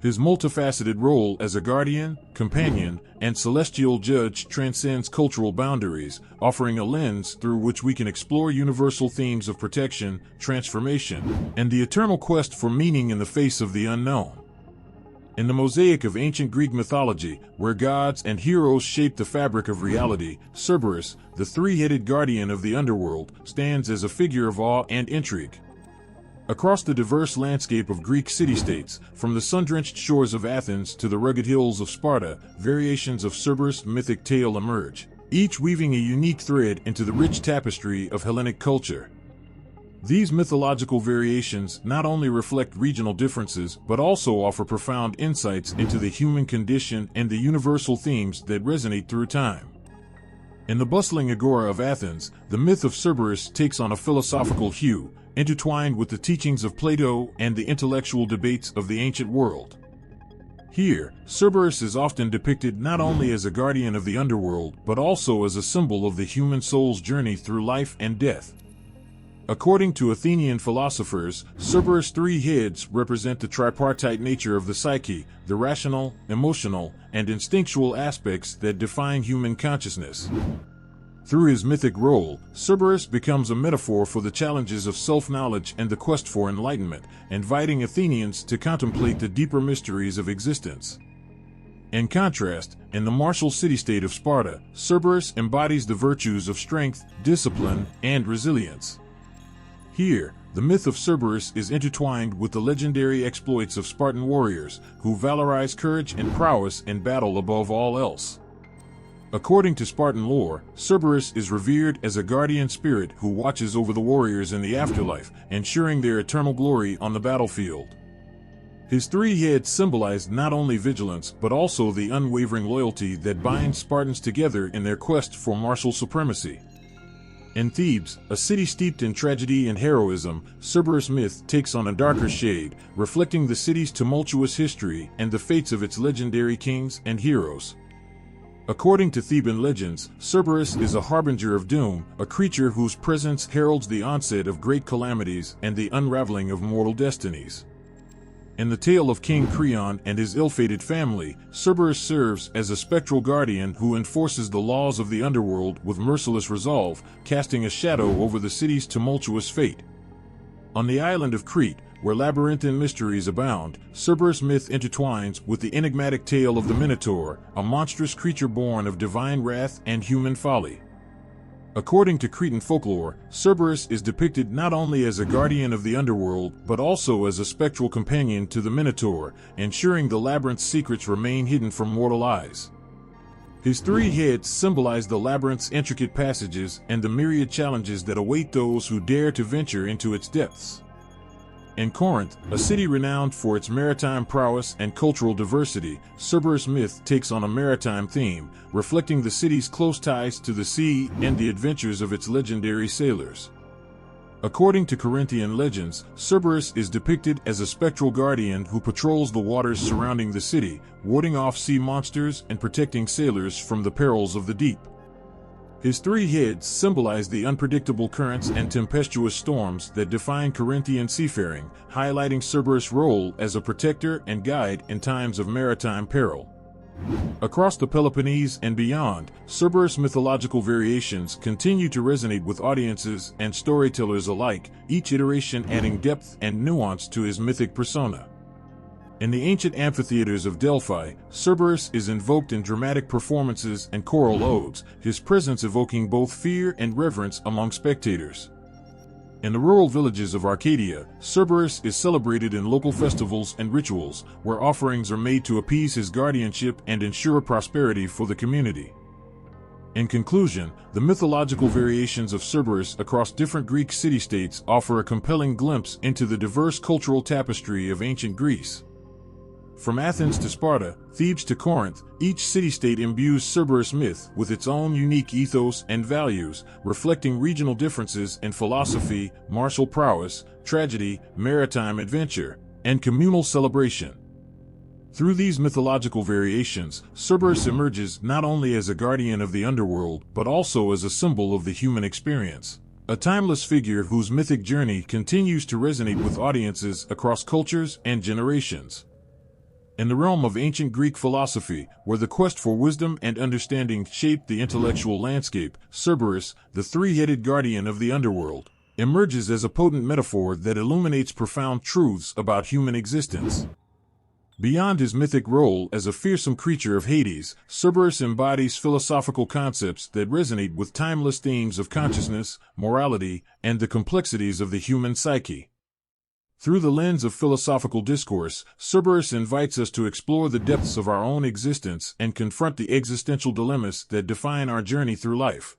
His multifaceted role as a guardian, companion, and celestial judge transcends cultural boundaries, offering a lens through which we can explore universal themes of protection, transformation, and the eternal quest for meaning in the face of the unknown. In the mosaic of ancient Greek mythology, where gods and heroes shape the fabric of reality, Cerberus, the three-headed guardian of the underworld, stands as a figure of awe and intrigue. Across the diverse landscape of Greek city-states, from the sun-drenched shores of Athens to the rugged hills of Sparta, variations of Cerberus' mythic tale emerge, each weaving a unique thread into the rich tapestry of Hellenic culture. These mythological variations not only reflect regional differences but also offer profound insights into the human condition and the universal themes that resonate through time. In the bustling agora of Athens, the myth of Cerberus takes on a philosophical hue, intertwined with the teachings of Plato and the intellectual debates of the ancient world. Here, Cerberus is often depicted not only as a guardian of the underworld but also as a symbol of the human soul's journey through life and death. According to Athenian philosophers, Cerberus' three heads represent the tripartite nature of the psyche, the rational, emotional, and instinctual aspects that define human consciousness. Through his mythic role, Cerberus becomes a metaphor for the challenges of self-knowledge and the quest for enlightenment, inviting Athenians to contemplate the deeper mysteries of existence. In contrast, in the martial city-state of Sparta, Cerberus embodies the virtues of strength, discipline, and resilience. Here, the myth of Cerberus is intertwined with the legendary exploits of Spartan warriors, who valorize courage and prowess in battle above all else. According to Spartan lore, Cerberus is revered as a guardian spirit who watches over the warriors in the afterlife, ensuring their eternal glory on the battlefield. His three heads symbolize not only vigilance but also the unwavering loyalty that binds Spartans together in their quest for martial supremacy. In Thebes, a city steeped in tragedy and heroism, Cerberus myth takes on a darker shade, reflecting the city's tumultuous history and the fates of its legendary kings and heroes. According to Theban legends, Cerberus is a harbinger of doom, a creature whose presence heralds the onset of great calamities and the unraveling of mortal destinies. In the tale of King Creon and his ill-fated family, Cerberus serves as a spectral guardian who enforces the laws of the underworld with merciless resolve, casting a shadow over the city's tumultuous fate. On the island of Crete, where labyrinthine mysteries abound, Cerberus myth intertwines with the enigmatic tale of the Minotaur, a monstrous creature born of divine wrath and human folly. According to Cretan folklore, Cerberus is depicted not only as a guardian of the underworld but also as a spectral companion to the Minotaur, ensuring the labyrinth's secrets remain hidden from mortal eyes. His three heads symbolize the labyrinth's intricate passages and the myriad challenges that await those who dare to venture into its depths. In Corinth, a city renowned for its maritime prowess and cultural diversity, Cerberus myth takes on a maritime theme, reflecting the city's close ties to the sea and the adventures of its legendary sailors. According to Corinthian legends, Cerberus is depicted as a spectral guardian who patrols the waters surrounding the city, warding off sea monsters and protecting sailors from the perils of the deep. His three heads symbolize the unpredictable currents and tempestuous storms that define Corinthian seafaring, highlighting Cerberus' role as a protector and guide in times of maritime peril. Across the Peloponnese and beyond, Cerberus' mythological variations continue to resonate with audiences and storytellers alike, each iteration adding depth and nuance to his mythic persona. In the ancient amphitheaters of Delphi, Cerberus is invoked in dramatic performances and choral odes, his presence evoking both fear and reverence among spectators. In the rural villages of Arcadia, Cerberus is celebrated in local festivals and rituals, where offerings are made to appease his guardianship and ensure prosperity for the community. In conclusion, the mythological variations of Cerberus across different Greek city-states offer a compelling glimpse into the diverse cultural tapestry of ancient Greece. From Athens to Sparta, Thebes to Corinth, each city-state imbues Cerberus myth with its own unique ethos and values, reflecting regional differences in philosophy, martial prowess, tragedy, maritime adventure, and communal celebration. Through these mythological variations, Cerberus emerges not only as a guardian of the underworld but also as a symbol of the human experience, a timeless figure whose mythic journey continues to resonate with audiences across cultures and generations. In the realm of ancient Greek philosophy, where the quest for wisdom and understanding shaped the intellectual landscape, Cerberus, the three-headed guardian of the underworld, emerges as a potent metaphor that illuminates profound truths about human existence. Beyond his mythic role as a fearsome creature of Hades, Cerberus embodies philosophical concepts that resonate with timeless themes of consciousness, morality, and the complexities of the human psyche. Through the lens of philosophical discourse, Cerberus invites us to explore the depths of our own existence and confront the existential dilemmas that define our journey through life.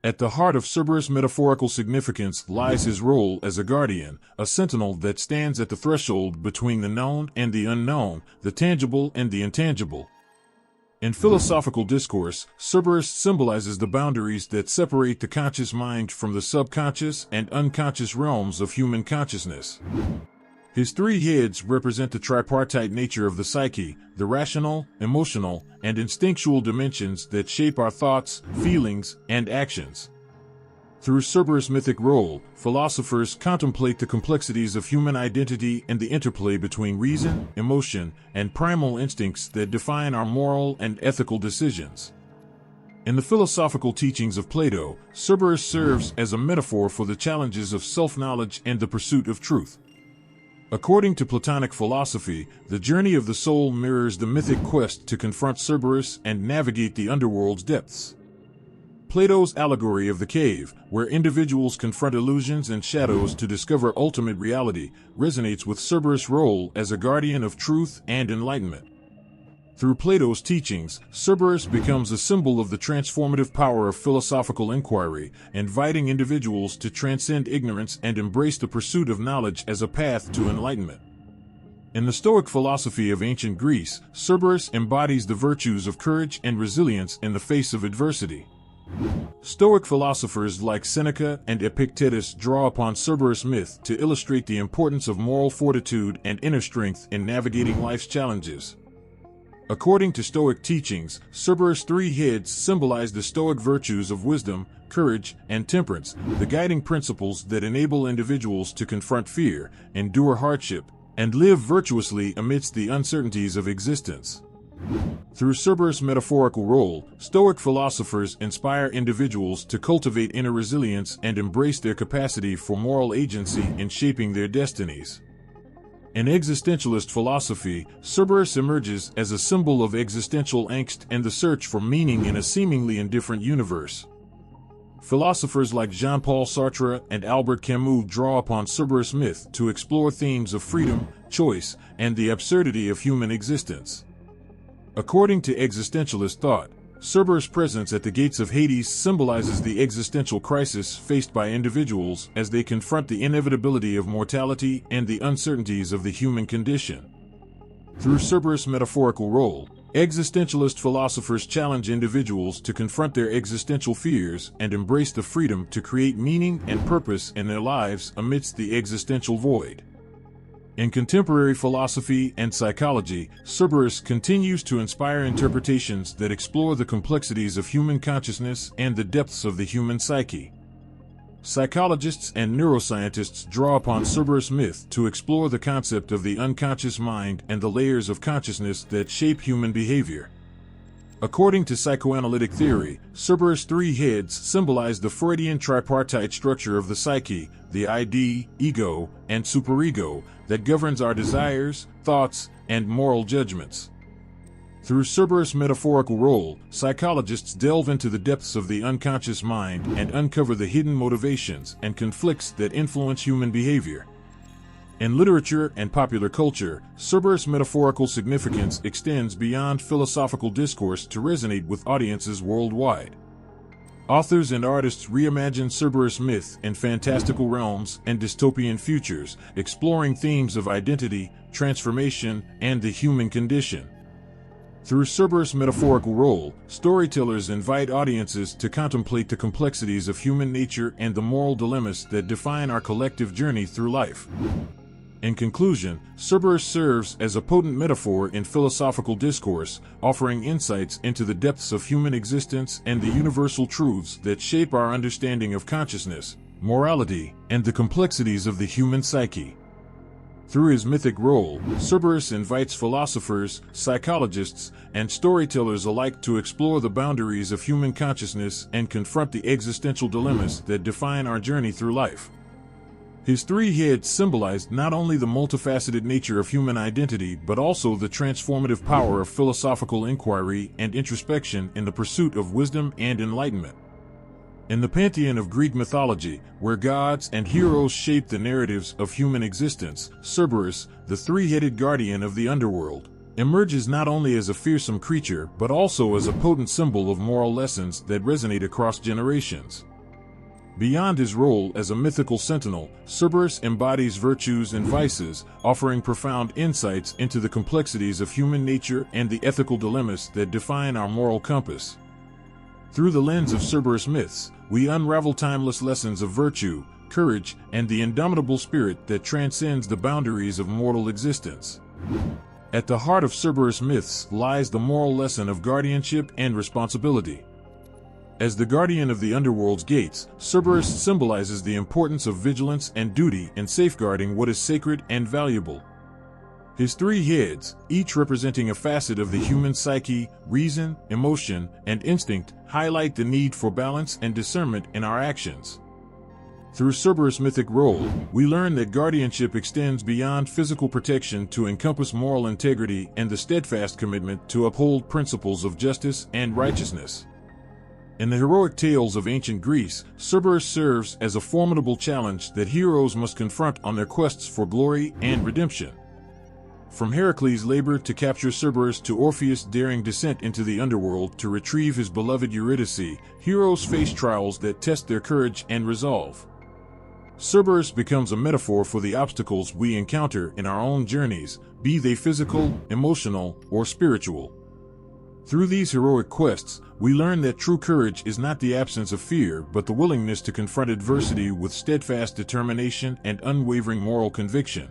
At the heart of Cerberus' metaphorical significance lies his role as a guardian, a sentinel that stands at the threshold between the known and the unknown, the tangible and the intangible. In philosophical discourse, Cerberus symbolizes the boundaries that separate the conscious mind from the subconscious and unconscious realms of human consciousness. His three heads represent the tripartite nature of the psyche, the rational, emotional, and instinctual dimensions that shape our thoughts, feelings, and actions. Through Cerberus' mythic role, philosophers contemplate the complexities of human identity and the interplay between reason, emotion, and primal instincts that define our moral and ethical decisions. In the philosophical teachings of Plato, Cerberus serves as a metaphor for the challenges of self-knowledge and the pursuit of truth. According to Platonic philosophy, the journey of the soul mirrors the mythic quest to confront Cerberus and navigate the underworld's depths. Plato's allegory of the cave, where individuals confront illusions and shadows to discover ultimate reality, resonates with Cerberus' role as a guardian of truth and enlightenment. Through Plato's teachings, Cerberus becomes a symbol of the transformative power of philosophical inquiry, inviting individuals to transcend ignorance and embrace the pursuit of knowledge as a path to enlightenment. In the Stoic philosophy of ancient Greece, Cerberus embodies the virtues of courage and resilience in the face of adversity. Stoic philosophers like Seneca and Epictetus draw upon Cerberus myth to illustrate the importance of moral fortitude and inner strength in navigating life's challenges. According to Stoic teachings, Cerberus' three heads symbolize the Stoic virtues of wisdom, courage, and temperance, the guiding principles that enable individuals to confront fear, endure hardship, and live virtuously amidst the uncertainties of existence. Through Cerberus' metaphorical role, Stoic philosophers inspire individuals to cultivate inner resilience and embrace their capacity for moral agency in shaping their destinies. In existentialist philosophy, Cerberus emerges as a symbol of existential angst and the search for meaning in a seemingly indifferent universe. Philosophers like Jean-Paul Sartre and Albert Camus draw upon Cerberus myth to explore themes of freedom, choice, and the absurdity of human existence. According to existentialist thought, Cerberus' presence at the gates of Hades symbolizes the existential crisis faced by individuals as they confront the inevitability of mortality and the uncertainties of the human condition. Through Cerberus' metaphorical role, existentialist philosophers challenge individuals to confront their existential fears and embrace the freedom to create meaning and purpose in their lives amidst the existential void. In contemporary philosophy and psychology, Cerberus continues to inspire interpretations that explore the complexities of human consciousness and the depths of the human psyche. Psychologists and neuroscientists draw upon Cerberus myth to explore the concept of the unconscious mind and the layers of consciousness that shape human behavior. According to psychoanalytic theory, Cerberus' three heads symbolize the Freudian tripartite structure of the psyche, the ID, ego, and superego, that governs our desires, thoughts, and moral judgments. Through Cerberus' metaphorical role, psychologists delve into the depths of the unconscious mind and uncover the hidden motivations and conflicts that influence human behavior. In literature and popular culture, Cerberus' metaphorical significance extends beyond philosophical discourse to resonate with audiences worldwide. Authors and artists reimagine Cerberus myth in fantastical realms and dystopian futures, exploring themes of identity, transformation, and the human condition. Through Cerberus' metaphorical role, storytellers invite audiences to contemplate the complexities of human nature and the moral dilemmas that define our collective journey through life. In conclusion, Cerberus serves as a potent metaphor in philosophical discourse, offering insights into the depths of human existence and the universal truths that shape our understanding of consciousness, morality, and the complexities of the human psyche. Through his mythic role, Cerberus invites philosophers, psychologists, and storytellers alike to explore the boundaries of human consciousness and confront the existential dilemmas that define our journey through life. His three heads symbolized not only the multifaceted nature of human identity but also the transformative power of philosophical inquiry and introspection in the pursuit of wisdom and enlightenment. In the pantheon of Greek mythology, where gods and heroes shape the narratives of human existence, Cerberus, the three-headed guardian of the underworld, emerges not only as a fearsome creature but also as a potent symbol of moral lessons that resonate across generations. Beyond his role as a mythical sentinel, Cerberus embodies virtues and vices, offering profound insights into the complexities of human nature and the ethical dilemmas that define our moral compass. Through the lens of Cerberus myths, we unravel timeless lessons of virtue, courage, and the indomitable spirit that transcends the boundaries of mortal existence. At the heart of Cerberus myths lies the moral lesson of guardianship and responsibility. As the guardian of the underworld's gates, Cerberus symbolizes the importance of vigilance and duty in safeguarding what is sacred and valuable. His three heads, each representing a facet of the human psyche, reason, emotion, and instinct, highlight the need for balance and discernment in our actions. Through Cerberus' mythic role, we learn that guardianship extends beyond physical protection to encompass moral integrity and the steadfast commitment to uphold principles of justice and righteousness. In the heroic tales of ancient Greece, Cerberus serves as a formidable challenge that heroes must confront on their quests for glory and redemption. From Heracles' labor to capture Cerberus to Orpheus' daring descent into the underworld to retrieve his beloved Eurydice, heroes face trials that test their courage and resolve. Cerberus becomes a metaphor for the obstacles we encounter in our own journeys, be they physical, emotional, or spiritual. Through these heroic quests, we learn that true courage is not the absence of fear but the willingness to confront adversity with steadfast determination and unwavering moral conviction.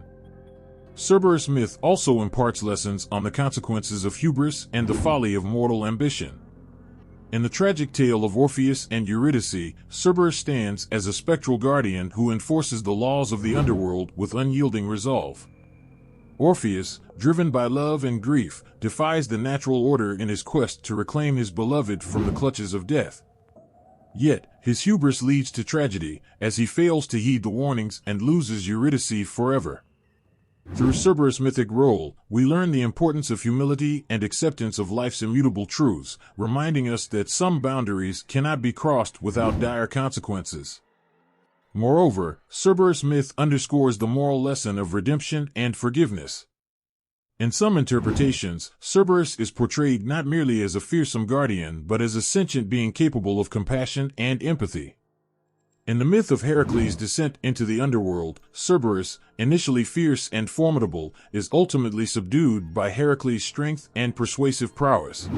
Cerberus myth also imparts lessons on the consequences of hubris and the folly of mortal ambition. In the tragic tale of Orpheus and Eurydice, Cerberus stands as a spectral guardian who enforces the laws of the underworld with unyielding resolve. Orpheus, driven by love and grief, defies the natural order in his quest to reclaim his beloved from the clutches of death. Yet, his hubris leads to tragedy, as he fails to heed the warnings and loses Eurydice forever. Through Cerberus' mythic role, we learn the importance of humility and acceptance of life's immutable truths, reminding us that some boundaries cannot be crossed without dire consequences. Moreover, Cerberus myth underscores the moral lesson of redemption and forgiveness. In some interpretations, Cerberus is portrayed not merely as a fearsome guardian but as a sentient being capable of compassion and empathy. In the myth of Heracles' descent into the underworld, Cerberus, initially fierce and formidable, is ultimately subdued by Heracles' strength and persuasive prowess.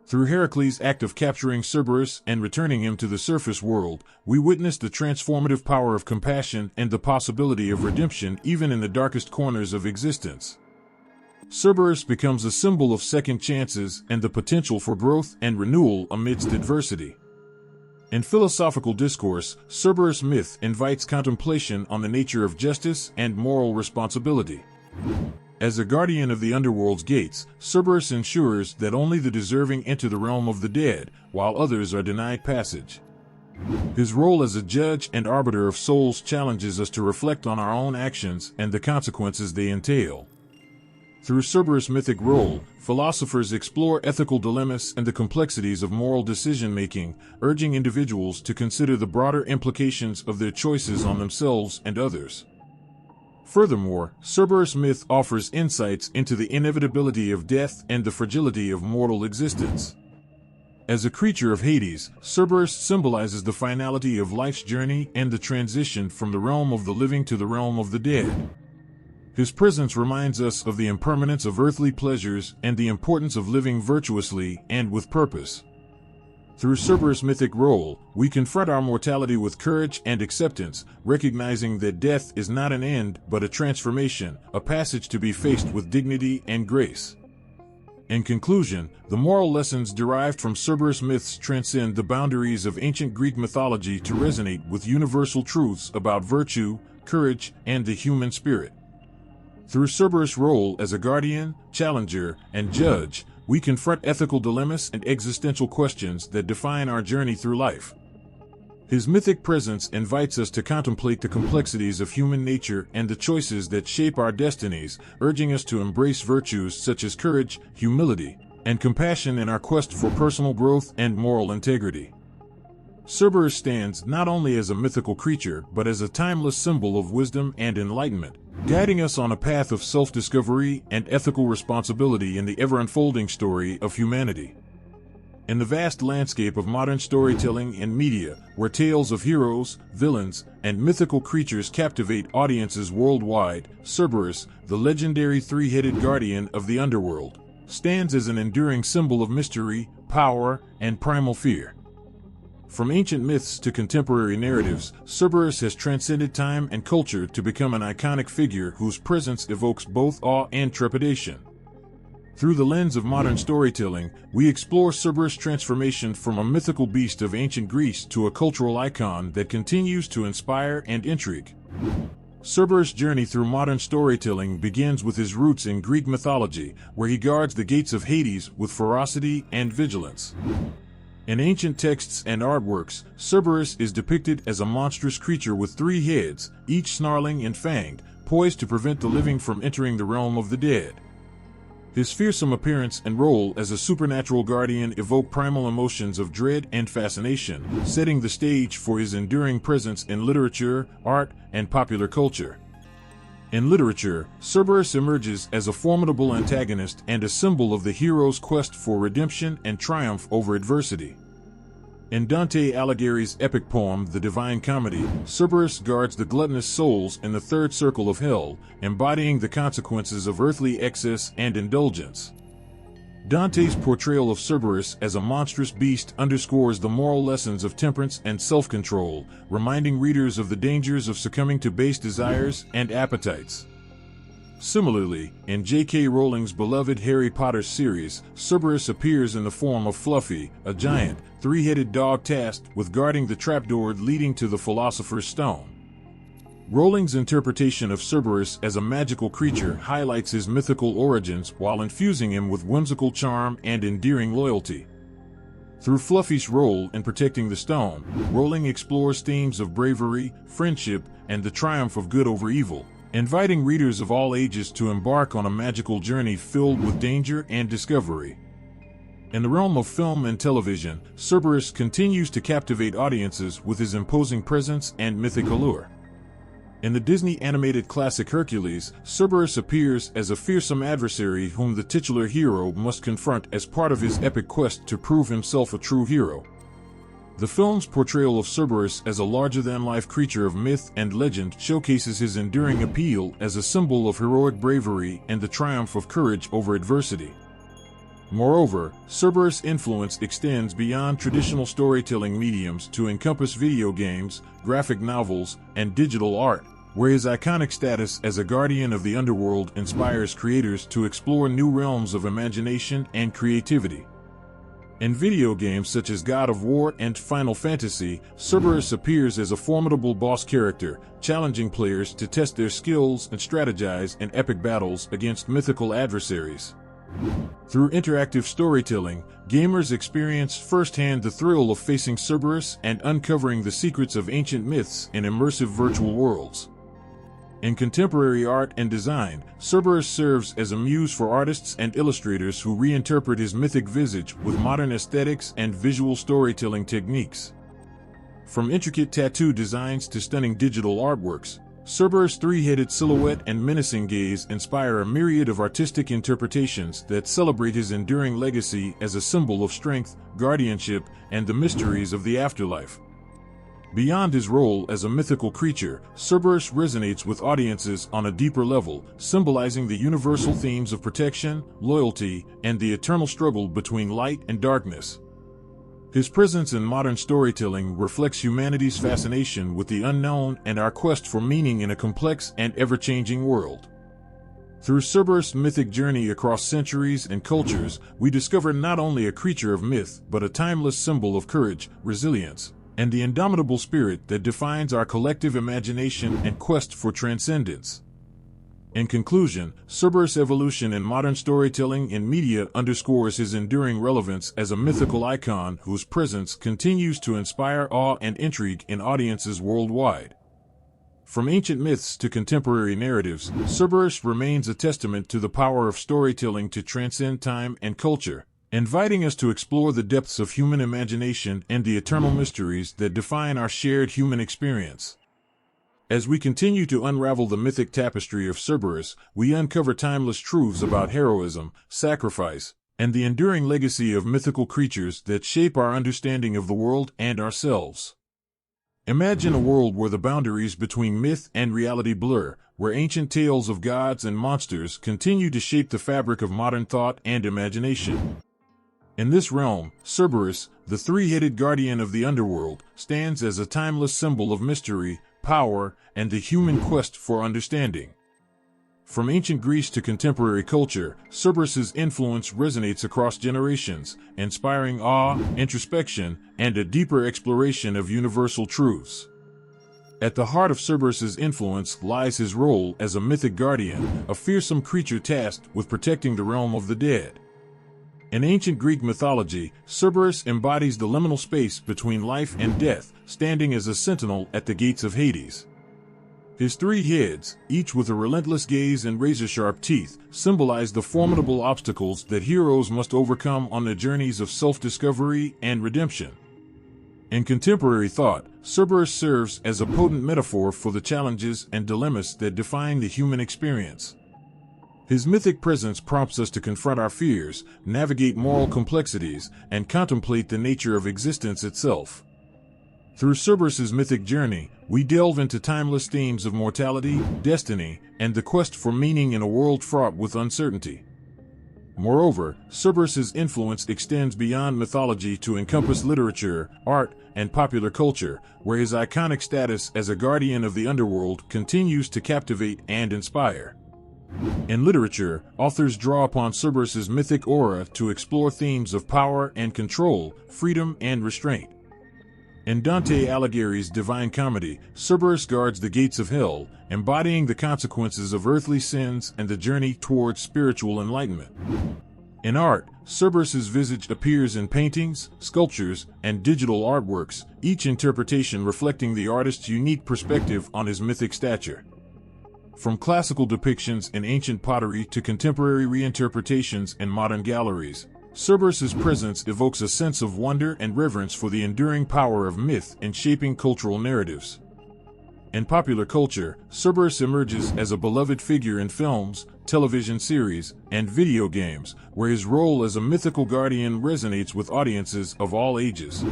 Through Heracles' act of capturing Cerberus and returning him to the surface world, we witness the transformative power of compassion and the possibility of redemption even in the darkest corners of existence. Cerberus becomes a symbol of second chances and the potential for growth and renewal amidst adversity. In philosophical discourse, Cerberus myth invites contemplation on the nature of justice and moral responsibility. As a guardian of the underworld's gates, Cerberus ensures that only the deserving enter the realm of the dead, while others are denied passage. His role as a judge and arbiter of souls challenges us to reflect on our own actions and the consequences they entail. Through Cerberus' mythic role, philosophers explore ethical dilemmas and the complexities of moral decision-making, urging individuals to consider the broader implications of their choices on themselves and others. Furthermore, Cerberus myth offers insights into the inevitability of death and the fragility of mortal existence. As a creature of Hades, Cerberus symbolizes the finality of life's journey and the transition from the realm of the living to the realm of the dead. His presence reminds us of the impermanence of earthly pleasures and the importance of living virtuously and with purpose. Through Cerberus' mythic role, we confront our mortality with courage and acceptance, recognizing that death is not an end but a transformation, a passage to be faced with dignity and grace. In conclusion, the moral lessons derived from Cerberus myths transcend the boundaries of ancient Greek mythology to resonate with universal truths about virtue, courage, and the human spirit. Through Cerberus' role as a guardian, challenger, and judge, we confront ethical dilemmas and existential questions that define our journey through life. His mythic presence invites us to contemplate the complexities of human nature and the choices that shape our destinies, urging us to embrace virtues such as courage, humility, and compassion in our quest for personal growth and moral integrity. Cerberus stands not only as a mythical creature but as a timeless symbol of wisdom and enlightenment, guiding us on a path of self-discovery and ethical responsibility in the ever-unfolding story of humanity. In the vast landscape of modern storytelling and media, where tales of heroes, villains, and mythical creatures captivate audiences worldwide, Cerberus, the legendary three-headed guardian of the underworld, stands as an enduring symbol of mystery, power, and primal fear. From ancient myths to contemporary narratives, Cerberus has transcended time and culture to become an iconic figure whose presence evokes both awe and trepidation. Through the lens of modern storytelling, we explore Cerberus' transformation from a mythical beast of ancient Greece to a cultural icon that continues to inspire and intrigue. Cerberus' journey through modern storytelling begins with his roots in Greek mythology, where he guards the gates of Hades with ferocity and vigilance. In ancient texts and artworks, Cerberus is depicted as a monstrous creature with 3 heads, each snarling and fanged, poised to prevent the living from entering the realm of the dead. His fearsome appearance and role as a supernatural guardian evoke primal emotions of dread and fascination, setting the stage for his enduring presence in literature, art, and popular culture. In literature, Cerberus emerges as a formidable antagonist and a symbol of the hero's quest for redemption and triumph over adversity. In Dante Alighieri's epic poem, The Divine Comedy, Cerberus guards the gluttonous souls in the third circle of hell, embodying the consequences of earthly excess and indulgence. Dante's portrayal of Cerberus as a monstrous beast underscores the moral lessons of temperance and self-control, reminding readers of the dangers of succumbing to base desires and appetites. Similarly, in J.K. Rowling's beloved Harry Potter series, Cerberus appears in the form of Fluffy, a giant, 3-headed dog tasked with guarding the trapdoor leading to the Philosopher's Stone. Rowling's interpretation of Cerberus as a magical creature highlights his mythical origins while infusing him with whimsical charm and endearing loyalty. Through Fluffy's role in protecting the stone, Rowling explores themes of bravery, friendship, and the triumph of good over evil, inviting readers of all ages to embark on a magical journey filled with danger and discovery. In the realm of film and television, Cerberus continues to captivate audiences with his imposing presence and mythic allure. In the Disney animated classic Hercules, Cerberus appears as a fearsome adversary whom the titular hero must confront as part of his epic quest to prove himself a true hero. The film's portrayal of Cerberus as a larger-than-life creature of myth and legend showcases his enduring appeal as a symbol of heroic bravery and the triumph of courage over adversity. Moreover, Cerberus' influence extends beyond traditional storytelling mediums to encompass video games, graphic novels, and digital art, where his iconic status as a guardian of the underworld inspires creators to explore new realms of imagination and creativity. In video games such as God of War and Final Fantasy, Cerberus appears as a formidable boss character, challenging players to test their skills and strategize in epic battles against mythical adversaries. Through interactive storytelling, gamers experience firsthand the thrill of facing Cerberus and uncovering the secrets of ancient myths in immersive virtual worlds. In contemporary art and design, Cerberus serves as a muse for artists and illustrators who reinterpret his mythic visage with modern aesthetics and visual storytelling techniques. From intricate tattoo designs to stunning digital artworks, Cerberus' 3-headed silhouette and menacing gaze inspire a myriad of artistic interpretations that celebrate his enduring legacy as a symbol of strength, guardianship, and the mysteries of the afterlife. Beyond his role as a mythical creature, Cerberus resonates with audiences on a deeper level, symbolizing the universal themes of protection, loyalty, and the eternal struggle between light and darkness. His presence in modern storytelling reflects humanity's fascination with the unknown and our quest for meaning in a complex and ever-changing world. Through Cerberus' mythic journey across centuries and cultures, we discover not only a creature of myth, but a timeless symbol of courage, resilience, and the indomitable spirit that defines our collective imagination and quest for transcendence. In conclusion, Cerberus' evolution in modern storytelling and media underscores his enduring relevance as a mythical icon whose presence continues to inspire awe and intrigue in audiences worldwide. From ancient myths to contemporary narratives, Cerberus remains a testament to the power of storytelling to transcend time and culture, inviting us to explore the depths of human imagination and the eternal mysteries that define our shared human experience. As we continue to unravel the mythic tapestry of Cerberus, we uncover timeless truths about heroism, sacrifice, and the enduring legacy of mythical creatures that shape our understanding of the world and ourselves. Imagine a world where the boundaries between myth and reality blur, where ancient tales of gods and monsters continue to shape the fabric of modern thought and imagination. In this realm, Cerberus, the 3-headed guardian of the underworld, stands as a timeless symbol of mystery, power, and the human quest for understanding. From ancient Greece to contemporary culture, Cerberus' influence resonates across generations, inspiring awe, introspection, and a deeper exploration of universal truths. At the heart of Cerberus' influence lies his role as a mythic guardian, a fearsome creature tasked with protecting the realm of the dead. In ancient Greek mythology, Cerberus embodies the liminal space between life and death, standing as a sentinel at the gates of Hades. His 3 heads, each with a relentless gaze and razor-sharp teeth, symbolize the formidable obstacles that heroes must overcome on their journeys of self-discovery and redemption. In contemporary thought, Cerberus serves as a potent metaphor for the challenges and dilemmas that define the human experience. His mythic presence prompts us to confront our fears, navigate moral complexities, and contemplate the nature of existence itself. Through Cerberus's mythic journey, we delve into timeless themes of mortality, destiny, and the quest for meaning in a world fraught with uncertainty. Moreover, Cerberus's influence extends beyond mythology to encompass literature, art, and popular culture, where his iconic status as a guardian of the underworld continues to captivate and inspire. In literature, authors draw upon Cerberus's mythic aura to explore themes of power and control, freedom and restraint. In Dante Alighieri's Divine Comedy, Cerberus guards the gates of hell, embodying the consequences of earthly sins and the journey towards spiritual enlightenment. In art, Cerberus's visage appears in paintings, sculptures, and digital artworks, each interpretation reflecting the artist's unique perspective on his mythic stature. From classical depictions in ancient pottery to contemporary reinterpretations in modern galleries, Cerberus's presence evokes a sense of wonder and reverence for the enduring power of myth in shaping cultural narratives. In popular culture, Cerberus emerges as a beloved figure in films, television series, and video games, where his role as a mythical guardian resonates with audiences of all ages.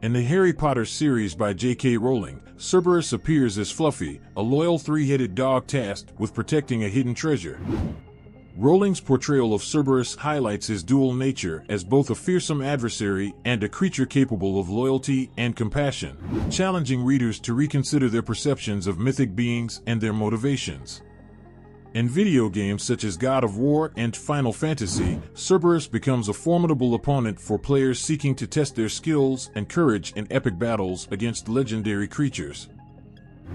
In the Harry Potter series by J.K. Rowling, Cerberus appears as Fluffy, a loyal 3-headed dog tasked with protecting a hidden treasure. Rowling's portrayal of Cerberus highlights his dual nature as both a fearsome adversary and a creature capable of loyalty and compassion, challenging readers to reconsider their perceptions of mythic beings and their motivations. In video games such as God of War and Final Fantasy, Cerberus becomes a formidable opponent for players seeking to test their skills and courage in epic battles against legendary creatures.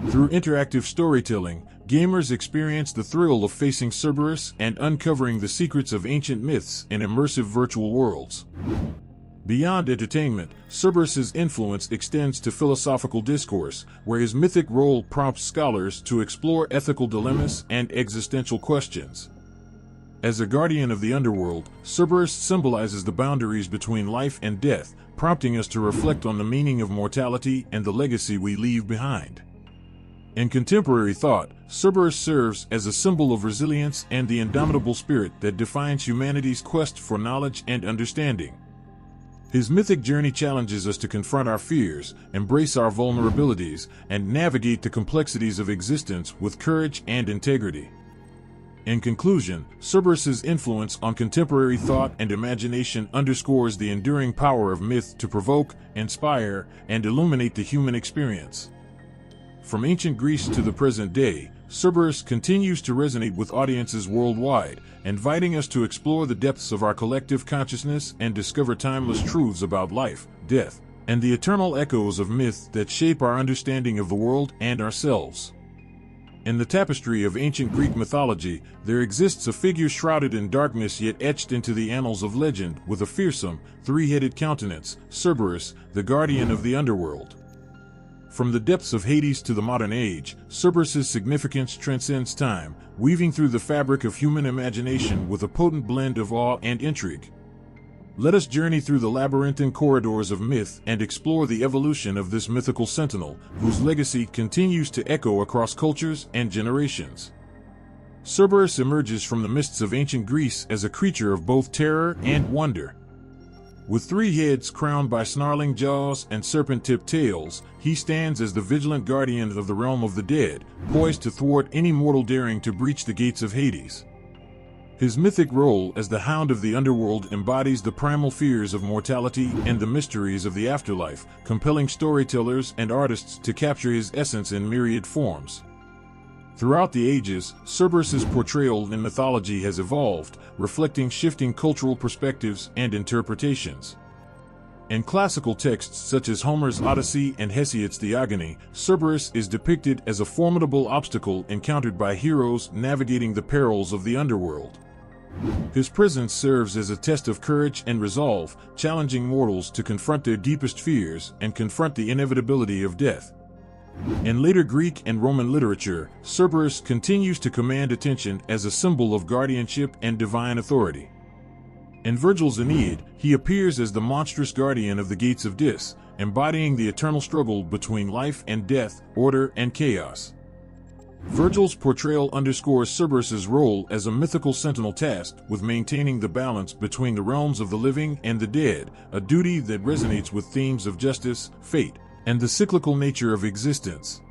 Through interactive storytelling, gamers experience the thrill of facing Cerberus and uncovering the secrets of ancient myths in immersive virtual worlds. Beyond entertainment, Cerberus's influence extends to philosophical discourse, where his mythic role prompts scholars to explore ethical dilemmas and existential questions. As a guardian of the underworld, Cerberus symbolizes the boundaries between life and death, prompting us to reflect on the meaning of mortality and the legacy we leave behind. In contemporary thought, Cerberus serves as a symbol of resilience and the indomitable spirit that defines humanity's quest for knowledge and understanding. His mythic journey challenges us to confront our fears, embrace our vulnerabilities, and navigate the complexities of existence with courage and integrity. In conclusion, Cerberus's influence on contemporary thought and imagination underscores the enduring power of myth to provoke, inspire, and illuminate the human experience. From ancient Greece to the present day, Cerberus continues to resonate with audiences worldwide, inviting us to explore the depths of our collective consciousness and discover timeless truths about life, death, and the eternal echoes of myth that shape our understanding of the world and ourselves. In the tapestry of ancient Greek mythology, there exists a figure shrouded in darkness yet etched into the annals of legend with a fearsome, 3-headed countenance, Cerberus, the guardian of the underworld. From the depths of Hades to the modern age, Cerberus's significance transcends time, weaving through the fabric of human imagination with a potent blend of awe and intrigue. Let us journey through the labyrinthine corridors of myth and explore the evolution of this mythical sentinel, whose legacy continues to echo across cultures and generations. Cerberus emerges from the mists of ancient Greece as a creature of both terror and wonder. With 3 heads crowned by snarling jaws and serpent-tipped tails, he stands as the vigilant guardian of the realm of the dead, poised to thwart any mortal daring to breach the gates of Hades. His mythic role as the Hound of the Underworld embodies the primal fears of mortality and the mysteries of the afterlife, compelling storytellers and artists to capture his essence in myriad forms. Throughout the ages, Cerberus's portrayal in mythology has evolved, reflecting shifting cultural perspectives and interpretations. In classical texts such as Homer's Odyssey and Hesiod's Theogony, Cerberus is depicted as a formidable obstacle encountered by heroes navigating the perils of the underworld. His presence serves as a test of courage and resolve, challenging mortals to confront their deepest fears and confront the inevitability of death. In later Greek and Roman literature, Cerberus continues to command attention as a symbol of guardianship and divine authority. In Virgil's Aeneid, he appears as the monstrous guardian of the gates of Dis, embodying the eternal struggle between life and death, order and chaos. Virgil's portrayal underscores Cerberus's role as a mythical sentinel tasked with maintaining the balance between the realms of the living and the dead, a duty that resonates with themes of justice, fate, and the cyclical nature of existence.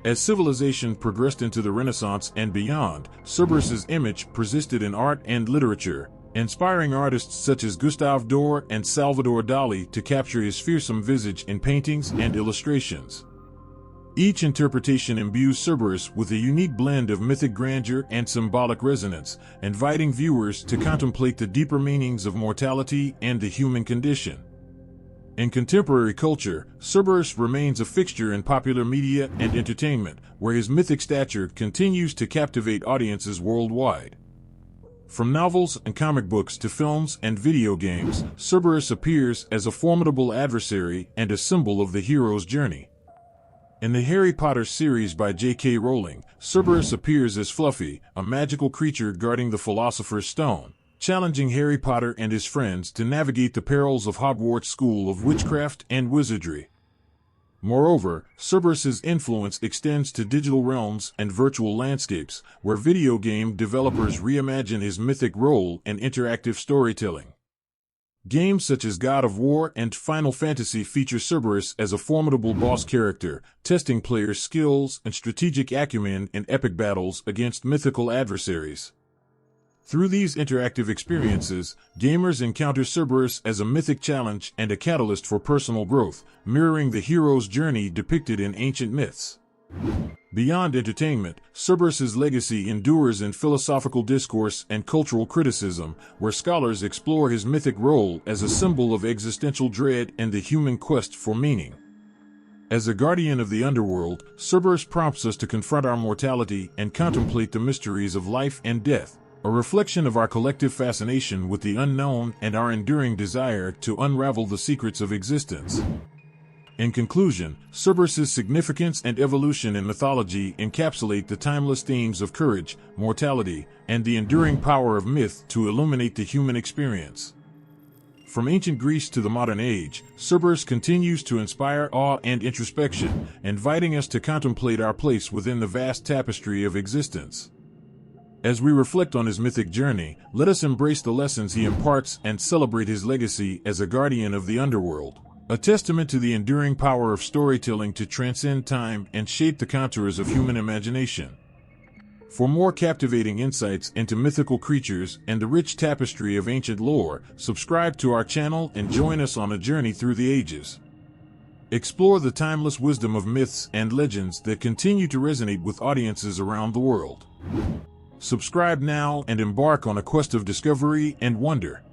As civilization progressed into the Renaissance and beyond, Cerberus's image persisted in art and literature, inspiring artists such as Gustave Doré and Salvador Dali to capture his fearsome visage in paintings and illustrations. Each interpretation imbues Cerberus with a unique blend of mythic grandeur and symbolic resonance, inviting viewers to contemplate the deeper meanings of mortality and the human condition. In contemporary culture, Cerberus remains a fixture in popular media and entertainment, where his mythic stature continues to captivate audiences worldwide. From novels and comic books to films and video games, Cerberus appears as a formidable adversary and a symbol of the hero's journey. In the Harry Potter series by J.K. Rowling, Cerberus appears as Fluffy, a magical creature guarding the Philosopher's Stone, challenging Harry Potter and his friends to navigate the perils of Hogwarts' school of witchcraft and wizardry. Moreover, Cerberus's influence extends to digital realms and virtual landscapes, where video game developers reimagine his mythic role in interactive storytelling. Games such as God of War and Final Fantasy feature Cerberus as a formidable boss character, testing players' skills and strategic acumen in epic battles against mythical adversaries. Through these interactive experiences, gamers encounter Cerberus as a mythic challenge and a catalyst for personal growth, mirroring the hero's journey depicted in ancient myths. Beyond entertainment, Cerberus's legacy endures in philosophical discourse and cultural criticism, where scholars explore his mythic role as a symbol of existential dread and the human quest for meaning. As a guardian of the underworld, Cerberus prompts us to confront our mortality and contemplate the mysteries of life and death, a reflection of our collective fascination with the unknown and our enduring desire to unravel the secrets of existence. In conclusion, Cerberus's significance and evolution in mythology encapsulate the timeless themes of courage, mortality, and the enduring power of myth to illuminate the human experience. From ancient Greece to the modern age, Cerberus continues to inspire awe and introspection, inviting us to contemplate our place within the vast tapestry of existence. As we reflect on his mythic journey, let us embrace the lessons he imparts and celebrate his legacy as a guardian of the underworld, a testament to the enduring power of storytelling to transcend time and shape the contours of human imagination. For more captivating insights into mythical creatures and the rich tapestry of ancient lore, subscribe to our channel and join us on a journey through the ages. Explore the timeless wisdom of myths and legends that continue to resonate with audiences around the world. Subscribe now and embark on a quest of discovery and wonder.